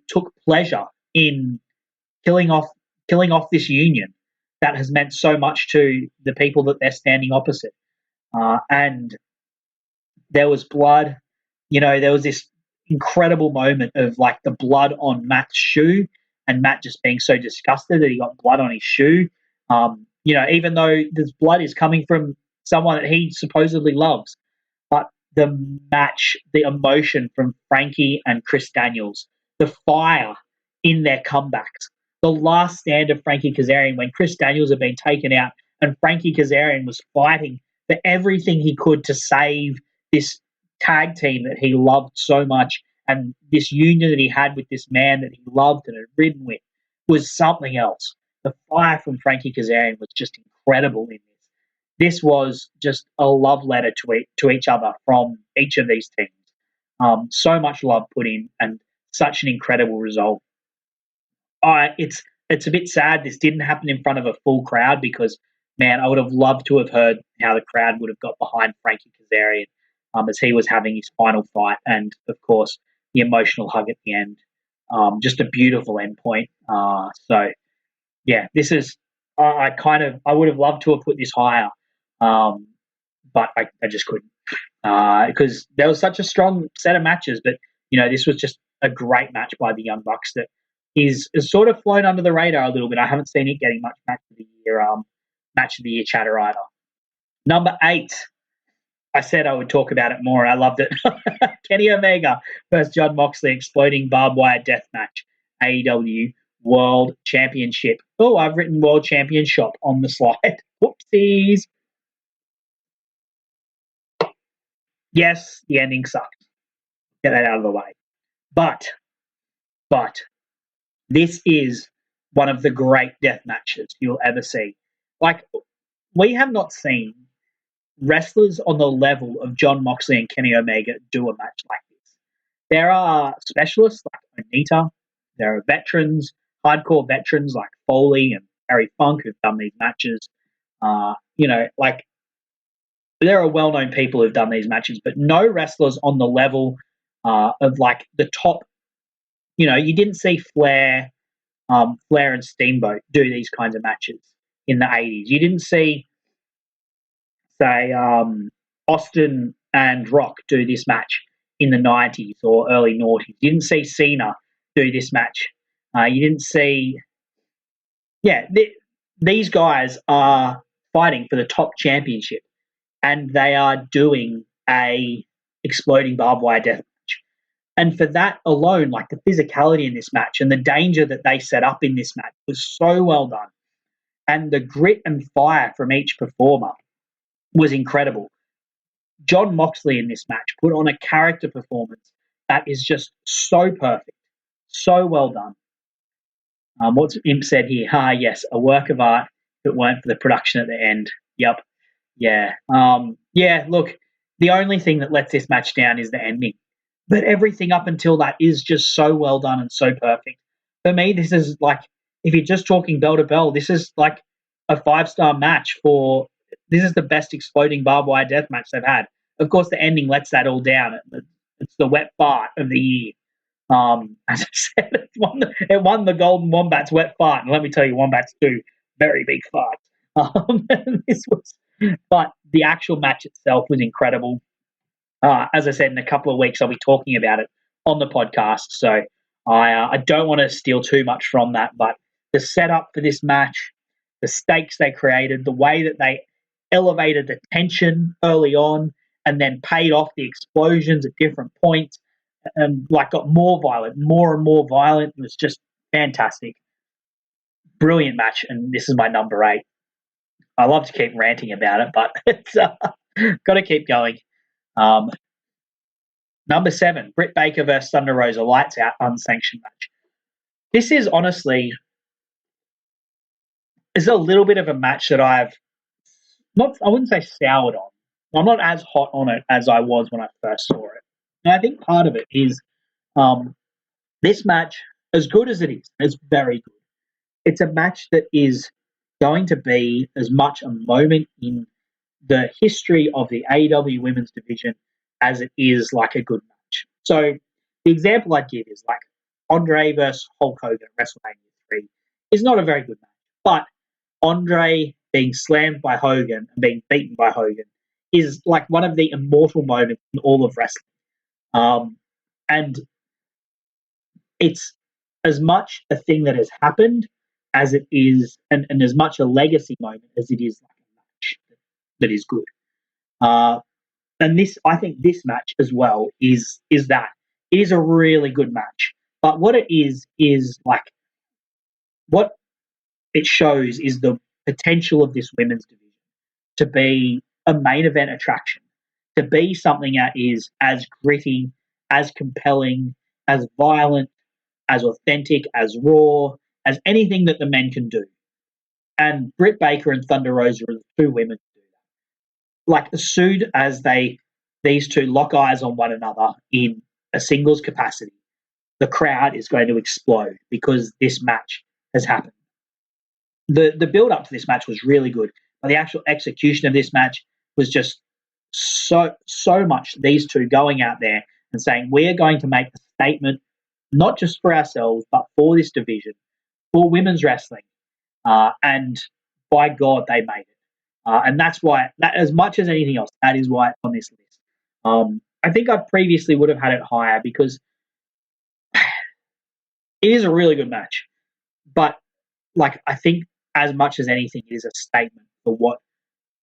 took pleasure in killing off this union that has meant so much to the people that they're standing opposite. And there was blood. There was this incredible moment of like the blood on Matt's shoe and Matt just being so disgusted that he got blood on his shoe. Even though this blood is coming from someone that he supposedly loves. But the match, the emotion from Frankie and Chris Daniels, the fire in their comebacks, the last stand of Frankie Kazarian when Chris Daniels had been taken out and Frankie Kazarian was fighting for everything he could to save this tag team that he loved so much, and this union that he had with this man that he loved and had ridden with was something else. The fire from Frankie Kazarian was just incredible in this. This was just a love letter to each other from each of these teams. So much love put in, and such an incredible result. It's a bit sad this didn't happen in front of a full crowd because, man, I would have loved to have heard how the crowd would have got behind Frankie Kazarian as he was having his final fight, and of course the emotional hug at the end. Just a beautiful end point. So yeah, this is I would have loved to have put this higher, but I just couldn't because there was such a strong set of matches. But this was just a great match by the Young Bucks that is sort of flown under the radar a little bit. I haven't seen it getting much match of the year chatter either. Number 8. I said I would talk about it more. I loved it. Kenny Omega versus Jon Moxley, exploding barbed wire death match. AEW World Championship. Oh, I've written World Championship on the slide. Whoopsies. Yes, the ending sucked. Get that out of the way. But this is one of the great death matches you'll ever see. Like, we have not seen wrestlers on the level of Jon Moxley and Kenny Omega do a match like this. There are specialists like Onita. There are veterans, hardcore veterans like Foley and Harry Funk who've done these matches. There are well-known people who've done these matches, but no wrestlers on the level of like the top. You didn't see Flair and Steamboat do these kinds of matches in the 80s. You didn't see, say, Austin and Rock do this match in the 90s or early noughties. You didn't see Cena do this match. You didn't see... Yeah, these guys are fighting for the top championship, and they are doing a exploding barbed wire death match. And for that alone, like the physicality in this match and the danger that they set up in this match was so well done. And the grit and fire from each performer was incredible. Jon Moxley in this match put on a character performance that is just so perfect, so well done. What's Imp said here? Yes, a work of art if it weren't for the production at the end. Yep. Yeah. Look, the only thing that lets this match down is the ending. But everything up until that is just so well done and so perfect. For me, this is like, if you're just talking bell to bell, this is like a 5-star match this is the best exploding barbed wire death match they've had. Of course, the ending lets that all down. It's the wet fart of the year. As I said, it won the Golden Wombats wet fart. And let me tell you, Wombats do very big farts. But the actual match itself was incredible. As I said, in a couple of weeks, I'll be talking about it on the podcast. So I don't want to steal too much from that. But the setup for this match, the stakes they created, the way that they elevated the tension early on and then paid off the explosions at different points and got more and more violent. It was just fantastic. Brilliant match. And this is my number 8. I love to keep ranting about it, but it's got to keep going. Number 7, Britt Baker versus Thunder Rosa, lights out, unsanctioned match. This is honestly a little bit of a match that I wouldn't say soured on. I'm not as hot on it as I was when I first saw it. And I think part of it is this match, as good as it is, it's very good. It's a match that is going to be as much a moment in the history of the AEW women's division as it is like a good match. So the example I'd give is like Andrade versus Hulk Hogan at WrestleMania 3 is not a very good match. But Andrade being slammed by Hogan and being beaten by Hogan is like one of the immortal moments in all of wrestling. And it's as much a thing that has happened as it is, and as much a legacy moment as it is like a match that is good. and I think this match as well is that it is a really good match. But what it is like what it shows is the potential of this women's division to be a main event attraction, to be something that is as gritty, as compelling, as violent, as authentic, as raw, as anything that the men can do. And Britt Baker and Thunder Rosa are the two women to do that. Like, as soon as these two lock eyes on one another in a singles capacity, the crowd is going to explode because this match has happened. The build up to this match was really good, but the actual execution of this match was just so much these two going out there and saying we're going to make a statement not just for ourselves but for this division, for women's wrestling, and by God they made it, and that's why that as much as anything else that is why it's on this list. I think I previously would have had it higher because it is a really good match, but like I think as much as anything, it is a statement for what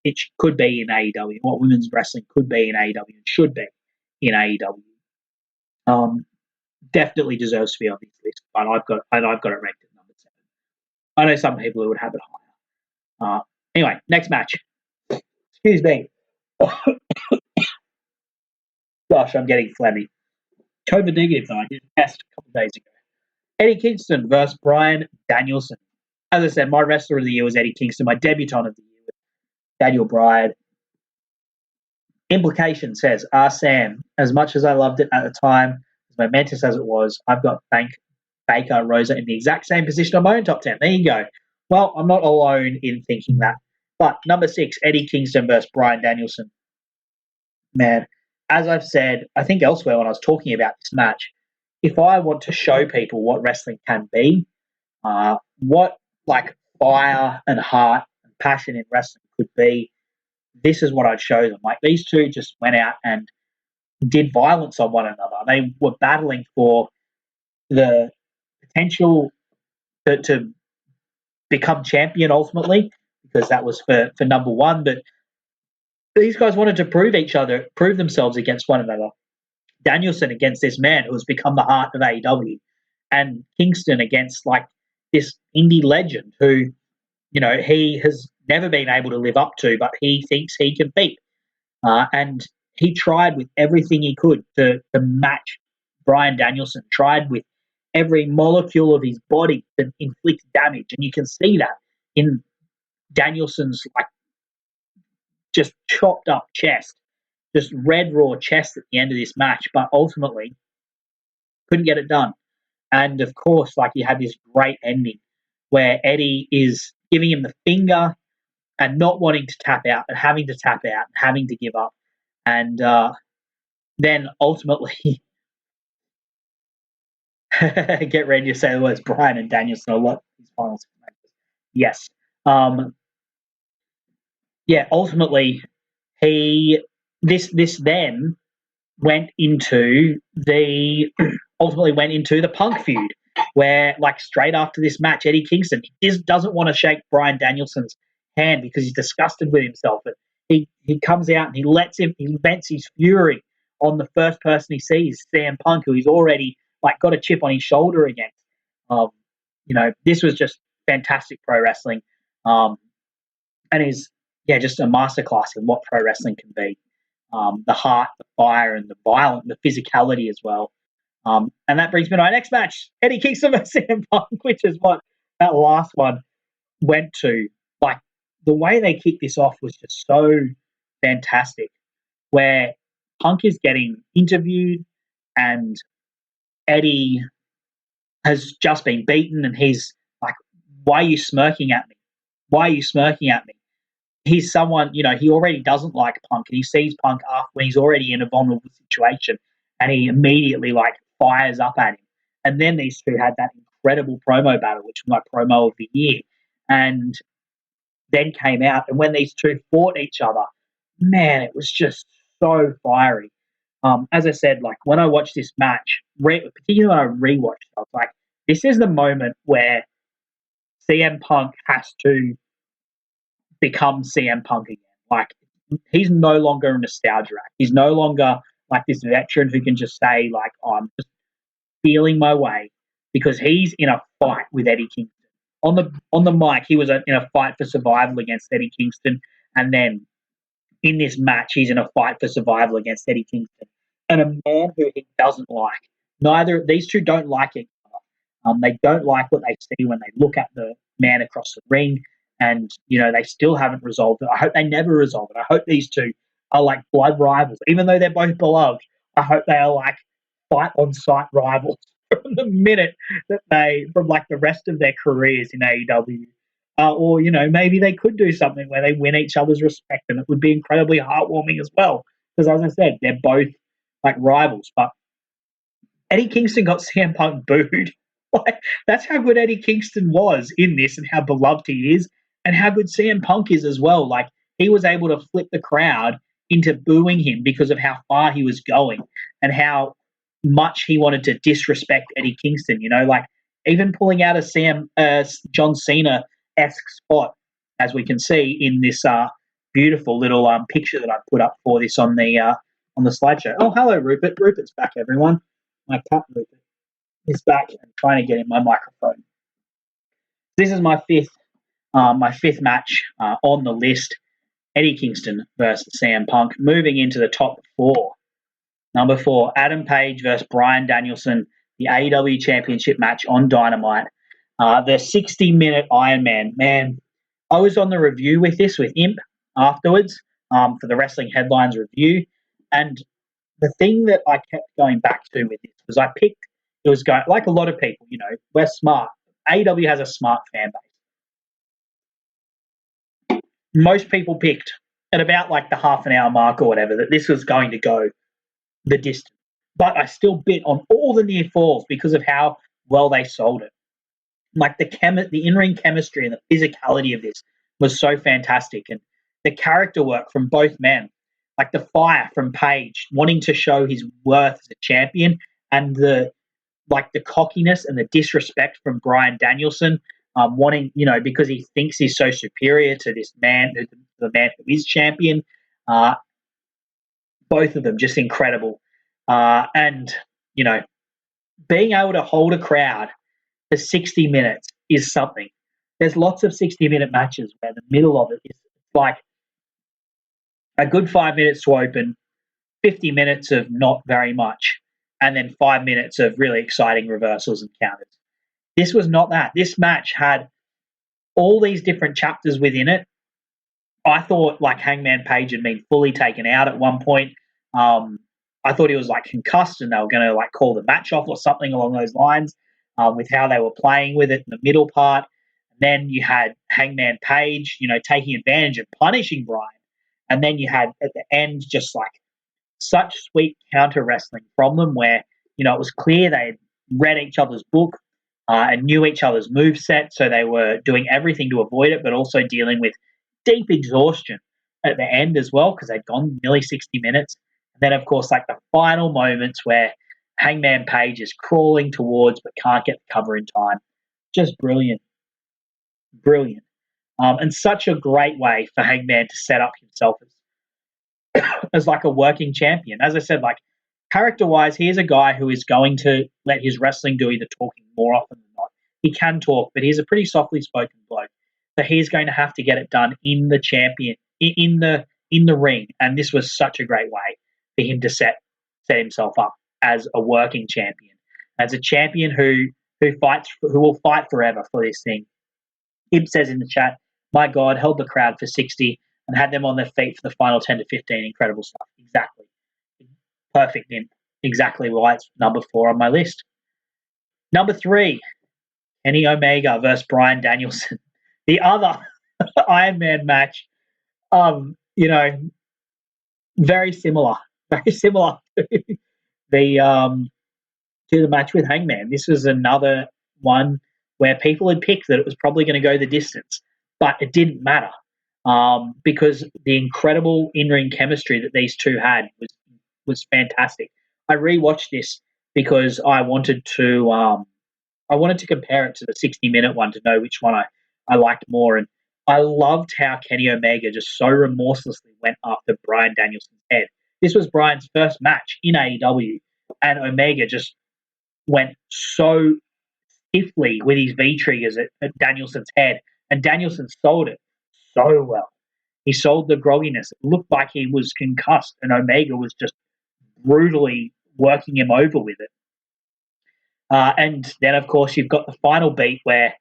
it could be in AEW, what women's wrestling could be in AEW and should be in AEW. Definitely deserves to be on this list, but I've got it ranked at number 7. I know some people who would have it higher. Anyway, next match. Excuse me. Gosh, I'm getting phlegmy. COVID negative though. I did a test a couple of days ago. Eddie Kingston versus Bryan Danielson. As I said, my wrestler of the year was Eddie Kingston. My debutant of the year was Daniel Bryan. Implication says, Sam, as much as I loved it at the time, as momentous as it was, I've got Baker Rosa in the exact same position on my own top 10. There you go. Well, I'm not alone in thinking that. But number 6, Eddie Kingston versus Bryan Danielson. Man, as I've said, I think elsewhere when I was talking about this match, if I want to show people what wrestling can be, what like fire and heart and passion in wrestling could be, this is what I'd show them. Like, these two just went out and did violence on one another. They were battling for the potential to become champion ultimately, because that was for number one. But these guys wanted to prove themselves against one another. Danielson against this man who has become the heart of AEW, and Kingston against like this indie legend who, you know, he has never been able to live up to, but he thinks he can beat. And he tried with everything he could to match Bryan Danielson, tried with every molecule of his body to inflict damage. And you can see that in Danielson's like just chopped up chest, just red raw chest at the end of this match, but ultimately couldn't get it done. And of course, like, you had this great ending where Eddie is giving him the finger and not wanting to tap out and having to tap out and having to give up. And then ultimately, get ready to say the words Bryan and Danielson a lot. These finals. Yes. Yeah, ultimately, this then went into the Punk feud, where like straight after this match, Eddie Kingston doesn't want to shake Bryan Danielson's hand because he's disgusted with himself. But he comes out and he vents his fury on the first person he sees, CM Punk, who he's already like got a chip on his shoulder against. This was just fantastic pro wrestling, and is just a masterclass in what pro wrestling can be. The heart, the fire, and the violence, the physicality as well. And that brings me to our next match, Eddie Kingston vs. CM Punk, which is what that last one went to. Like, the way they kicked this off was just so fantastic, where Punk is getting interviewed and Eddie has just been beaten and he's like, why are you smirking at me? Why are you smirking at me? He's someone, he already doesn't like Punk, and he sees Punk after when he's already in a vulnerable situation, and he immediately like fires up at him. And then these two had that incredible promo battle, which was my promo of the year, and then came out. And when these two fought each other, man, it was just so fiery. As I said, like, when I watched this match, particularly when I rewatched it, I was like, this is the moment where CM Punk has to become CM Punk again. Like, he's no longer a nostalgia act. He's no longer like this veteran who can just say like, oh, I'm just feeling my way, because he's in a fight with Eddie Kingston. On the mic, he was in a fight for survival against Eddie Kingston, and then in this match, he's in a fight for survival against Eddie Kingston, and a man who he doesn't like. Neither these two don't like each other. They don't like what they see when they look at the man across the ring, and they still haven't resolved it. I hope they never resolve it. I hope these two are like blood rivals, even though they're both beloved. I hope they are like fight on sight rivals from the minute that from like the rest of their careers in AEW. Or, maybe they could do something where they win each other's respect, and it would be incredibly heartwarming as well. Because, as I said, they're both like rivals. But Eddie Kingston got CM Punk booed. Like, that's how good Eddie Kingston was in this, and how beloved he is, and how good CM Punk is as well. Like, he was able to flip the crowd into booing him because of how far he was going and how much he wanted to disrespect Eddie Kingston. Like even pulling out a John Cena-esque spot, as we can see in this beautiful little picture that I put up for this on the slideshow. Oh, hello, Rupert. Rupert's back, everyone. My cat Rupert is back and trying to get in my microphone. This is my fifth match on the list. Eddie Kingston versus CM Punk. Moving into the top four. Number 4, Adam Page versus Bryan Danielson, the AEW Championship match on Dynamite. The 60-minute Iron Man. Man, I was on the review with Imp afterwards for the Wrestling Headlines review, and the thing that I kept going back to with this was like a lot of people, we're smart. AEW has a smart fan base. Most people picked at about like the half an hour mark or whatever that this was going to go the distance. But I still bit on all the near falls because of how well they sold it. Like the in-ring chemistry and the physicality of this was so fantastic, and the character work from both men, like the fire from Page wanting to show his worth as a champion, and the cockiness and the disrespect from Bryan Danielson, wanting, because he thinks he's so superior to this man, the man who is champion. Both of them just incredible. And, being able to hold a crowd for 60 minutes is something. There's lots of 60-minute matches where the middle of it is like a good 5 minutes to open, 50 minutes of not very much, and then 5 minutes of really exciting reversals and counters. This was not that. This match had all these different chapters within it. I thought like Hangman Page had been fully taken out at one point. I thought he was like concussed and they were going to like call the match off or something along those lines with how they were playing with it in the middle part. And then you had Hangman Page, taking advantage and punishing Bryan. And then you had at the end just like such sweet counter wrestling from them where, it was clear they had read each other's book and knew each other's moveset. So they were doing everything to avoid it, but also dealing with deep exhaustion at the end as well because they'd gone nearly 60 minutes. And then, of course, like the final moments where Hangman Page is crawling towards but can't get the cover in time. Just brilliant. Brilliant. And such a great way for Hangman to set up himself as like a working champion. As I said, like character-wise, he is a guy who is going to let his wrestling do the talking more often than not. He can talk, but he's a pretty softly spoken bloke. So he's going to have to get it done in the ring. And this was such a great way for him to set himself up as a working champion, as a champion who will fight forever for this thing. Ib says in the chat, my God, held the crowd for 60 and had them on their feet for the final 10 to 15. Incredible stuff. Exactly. Perfect, Imp. Exactly why it's number 4 on my list. Number 3, Kenny Omega versus Bryan Danielson. The other Iron Man match, very similar to the match with Hangman. This was another one where people had picked that it was probably going to go the distance, but it didn't matter because the incredible in-ring chemistry that these two had was fantastic. I rewatched this because I wanted to compare it to the 60-minute one to know which one I liked more. And I loved how Kenny Omega just so remorselessly went after Bryan Danielson's head. This was Bryan's first match in AEW, and Omega just went so stiffly with his V-triggers at Danielson's head, and Danielson sold it so well. He sold the grogginess. It looked like he was concussed, and Omega was just brutally working him over with it. And then, of course, you've got the final beat where,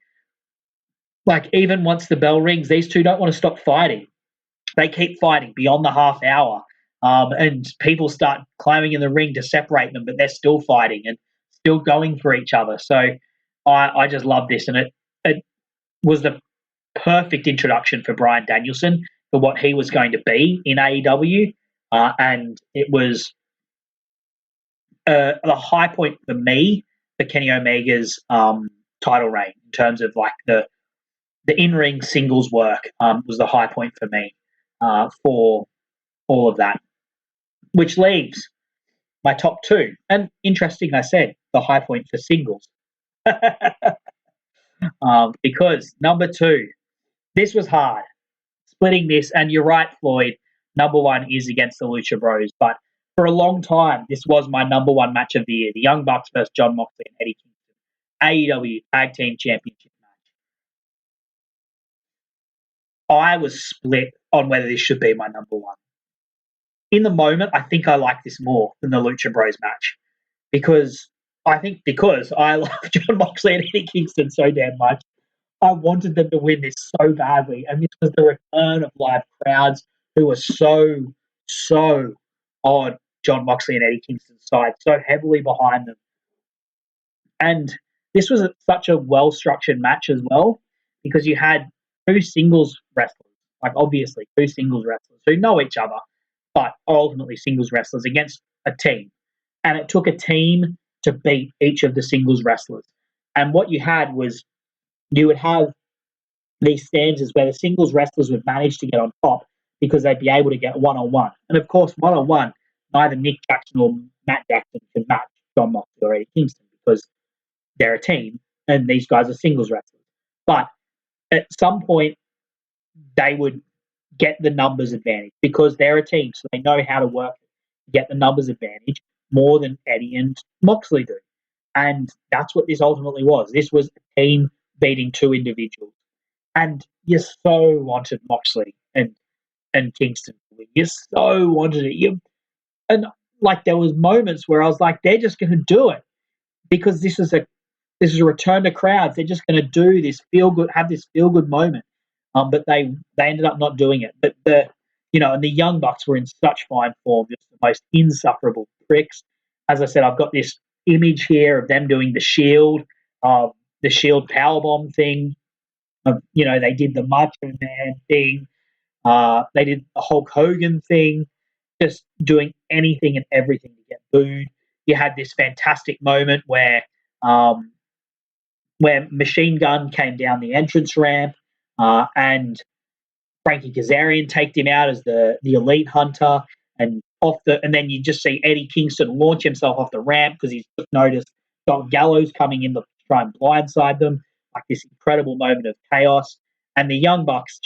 like, even once the bell rings, these two don't want to stop fighting. They keep fighting beyond the half hour, and people start climbing in the ring to separate them, but they're still fighting and still going for each other. So I just love this, and it was the perfect introduction for Bryan Danielson for what he was going to be in AEW, and it was the high point for me for Kenny Omega's title reign in terms of like the in-ring singles work was the high point for me for all of that, which leaves my top two. And interesting, I said the high point for singles because number two, this was hard splitting this, and you're right, Floyd. Number one is against the Lucha Bros, but for a long time, this was my number one match of the year: the Young Bucks versus John Moxley and Eddie Kingston, AEW Tag Team Championship match. I was split on whether this should be my number one. In the moment, I think I like this more than the Lucha Bros match because I love John Moxley and Eddie Kingston so damn much. I wanted them to win this so badly, and this was the return of live crowds who were so on John Moxley and Eddie Kingston's side, so heavily behind them. And this was such a well-structured match as well because you had two singles wrestlers, like obviously two singles wrestlers who know each other, but are ultimately singles wrestlers against a team. And it took a team to beat each of the singles wrestlers. And what you had was you would have these stanzas where the singles wrestlers would manage to get on top because they'd be able to get one-on-one. And of course, one-on-one, neither Nick Jackson or Matt Jackson can match John Moxley or Eddie Kingston because they're a team and these guys are singles wrestlers. But at some point, they would get the numbers advantage because they're a team, so they know how to work to get the numbers advantage more than Eddie and Moxley do. And that's what this ultimately was. This was a team beating two individuals. And you so wanted Moxley and Kingston to win. You so wanted it. And like there was moments where I was like, they're just going to do it because this is a return to crowds. They're just going to do this feel good moment. But they ended up not doing it. But and the Young Bucks were in such fine form, just the most insufferable pricks. As I said, I've got this image here of them doing the Shield powerbomb thing. They did the Macho Man thing. They did the Hulk Hogan thing, just doing anything and everything to get booed. You had this fantastic moment where Machine Gun came down the entrance ramp and Frankie Kazarian taked him out as the Elite Hunter, and then you just see Eddie Kingston launch himself off the ramp because he's just noticed Don Gallows coming in to try and blindside them. Like this incredible moment of chaos, and the Young Bucks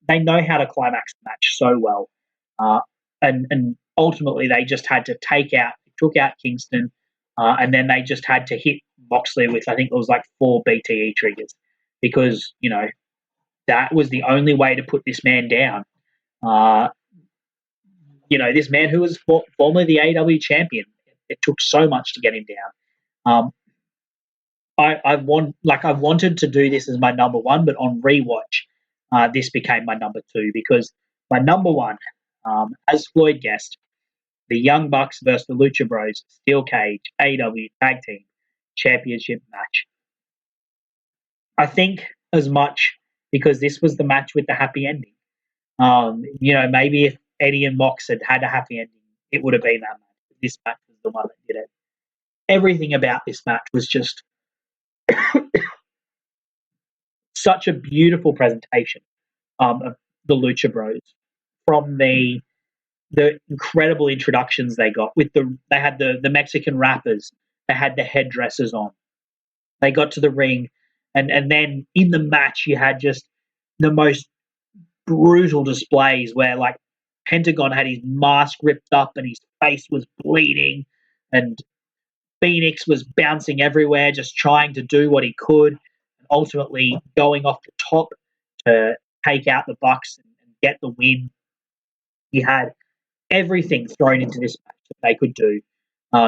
they know how to climax the match so well, and ultimately they just had to took out Kingston, and then they just had to hit Moxley with I think it was like 4 BTE triggers because that was the only way to put this man down. This man who was formerly the AEW champion. It took so much to get him down. I've wanted to do this as my number one, but on rewatch, this became my number two because my number one, as Floyd guessed, the Young Bucks versus the Lucha Bros Steel Cage AEW Tag Team Championship match. I think as much because this was the match with the happy ending. Maybe if Eddie and Mox had a happy ending, it would have been that match. This match was the one that did it. Everything about this match was just such a beautiful presentation of the Lucha Bros from the incredible introductions they got they had the Mexican rappers, they had the headdresses on, they got to the ring, and then in the match you had just the most brutal displays where like Pentagon had his mask ripped up and his face was bleeding, and Phoenix was bouncing everywhere, just trying to do what he could, and ultimately going off the top to take out the Bucks and get the win. You had everything thrown into this match that they could do.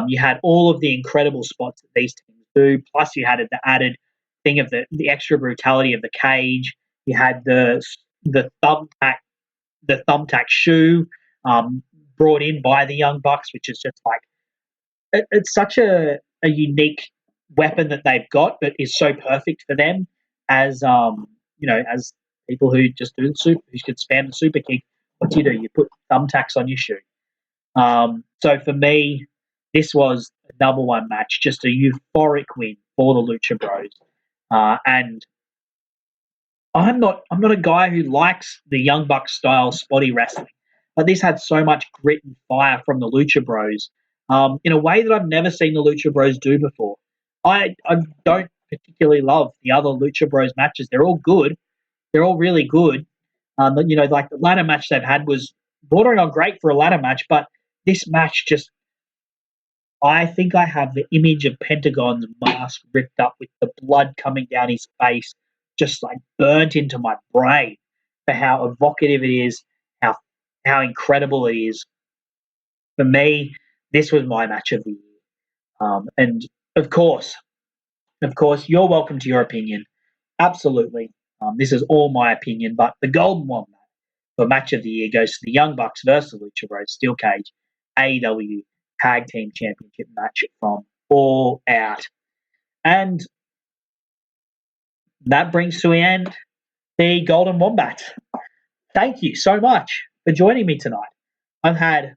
You had all of the incredible spots that these teams do, plus you had the added thing of the extra brutality of the cage. You had the thumbtack shoe brought in by the Young Bucks, which is just like it's such a unique weapon that they've got, but is so perfect for them as as people who just do the super, who could spam the super kick. What do? You put thumbtacks on your shoe. So for me, this was a number one match, just a euphoric win for the Lucha Bros. And I'm not a guy who likes the Young Bucks style spotty wrestling, but this had so much grit and fire from the Lucha Bros in a way that I've never seen the Lucha Bros do before. I don't particularly love the other Lucha Bros matches. They're all good. They're all really good. But, like the ladder match they've had was bordering on great for a ladder match, but this match just, I think I have the image of Pentagon's mask ripped up with the blood coming down his face, just like burnt into my brain for how evocative it is, how incredible it is. For me, this was my match of the year. And of course, you're welcome to your opinion. Absolutely. This is all my opinion, but the golden one for match of the year goes to the Young Bucks versus Lucha Bros Steel Cage AEW Tag Team Championship match from All Out. And that brings to an end the Golden Wombats. Thank you so much for joining me tonight. I've had a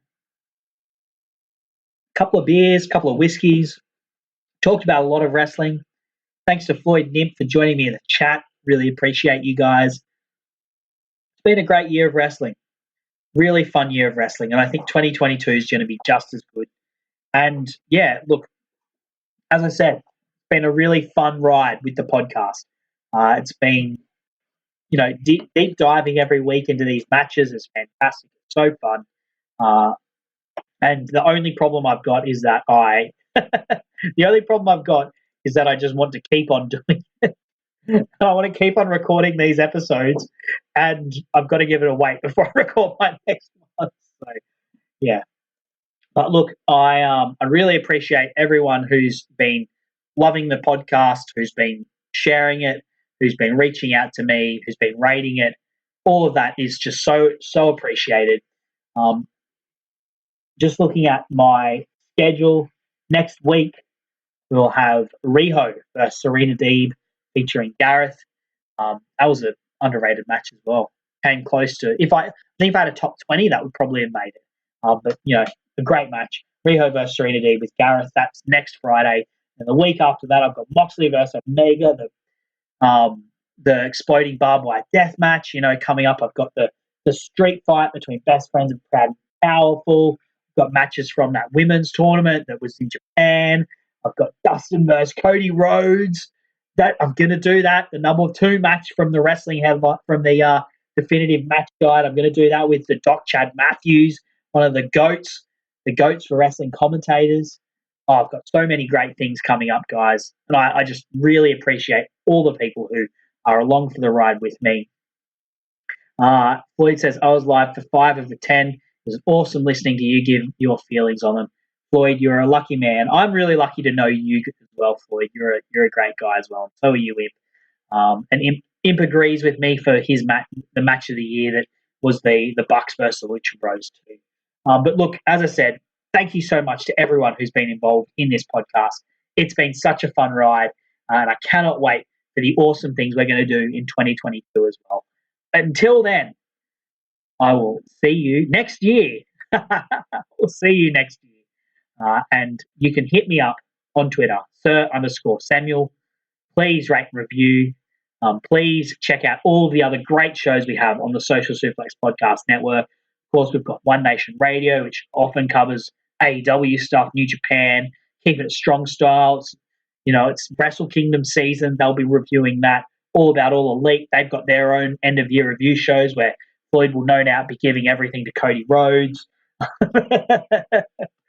couple of beers, a couple of whiskeys, talked about a lot of wrestling. Thanks to Floyd Nimp for joining me in the chat. Really appreciate you guys. It's been a great year of wrestling. Really fun year of wrestling. And I think 2022 is going to be just as good. And yeah, look, as I said, it's been a really fun ride with the podcast. It's been, deep diving every week into these matches is fantastic. It's so fun. And the only problem I've got is that I just want to keep on doing it. I want to keep on recording these episodes, and I've got to give it a wait before I record my next one. So, yeah. But look, I really appreciate everyone who's been loving the podcast, who's been sharing it, who's been reaching out to me, who's been rating it. All of that is just so appreciated. Just looking at my schedule, next week we'll have Riho versus Serena Deeb featuring Gareth. That was an underrated match as well. Came close to, if I had a top 20, that would probably have made it. But a great match. Riho versus Serena Deeb with Gareth. That's next Friday. And the week after that, I've got Moxley versus Omega, the exploding barbed wire death match. Coming up, I've got the street fight between Best Friends and Proud and Powerful. I've got matches from that women's tournament that was in Japan. I've got Dustin versus Cody Rhodes. That I'm going to do that. The number 2 match from the wrestling headline, from the definitive match guide. I'm going to do that with the Doc Chad Matthews, one of the goats for wrestling commentators. Oh, I've got so many great things coming up, guys. And I just really appreciate all the people who are along for the ride with me. Floyd says, I was live for 5 of the 10. It was awesome listening to you give your feelings on them. Floyd, you're a lucky man. I'm really lucky to know you as well, Floyd. You're a great guy as well. And so are you, Imp. And Imp agrees with me for his the match of the year that was the Bucks versus the Lucha Bros too. But look, as I said, thank you so much to everyone who's been involved in this podcast. It's been such a fun ride, and I cannot wait for the awesome things we're going to do in 2022 as well. Until then, I will see you next year. We'll see you next year. And you can hit me up on Twitter, Sir_Samuel. Please rate and review. Please check out all the other great shows we have on the Social Suplex Podcast Network. Of course, we've got One Nation Radio, which often covers AEW stuff, New Japan, keeping it strong style. It's Wrestle Kingdom season. They'll be reviewing that, all about All Elite. They've got their own end-of-year review shows where Floyd will no doubt be giving everything to Cody Rhodes.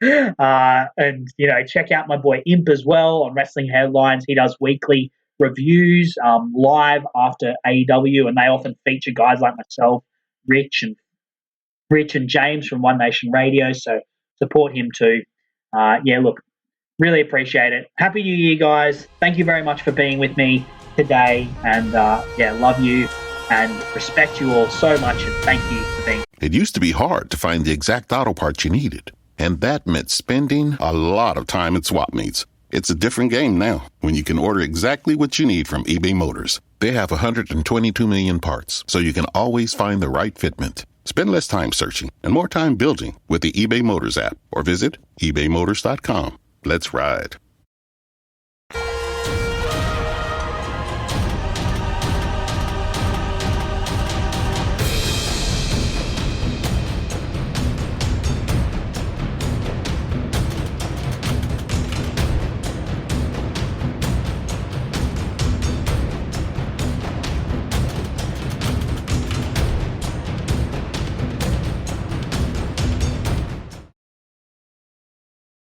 And, check out my boy Imp as well on Wrestling Headlines. He does weekly reviews live after AEW, and they often feature guys like myself, Rich and James from One Nation Radio. So support him too. Look, really appreciate it. Happy New Year, guys. Thank you very much for being with me today. And love you and respect you all so much. And thank you for being. It used to be hard to find the exact auto parts you needed, and that meant spending a lot of time at swap meets. It's a different game now when you can order exactly what you need from eBay Motors. They have 122 million parts, so you can always find the right fitment. Spend less time searching and more time building with the eBay Motors app, or visit ebaymotors.com. Let's ride.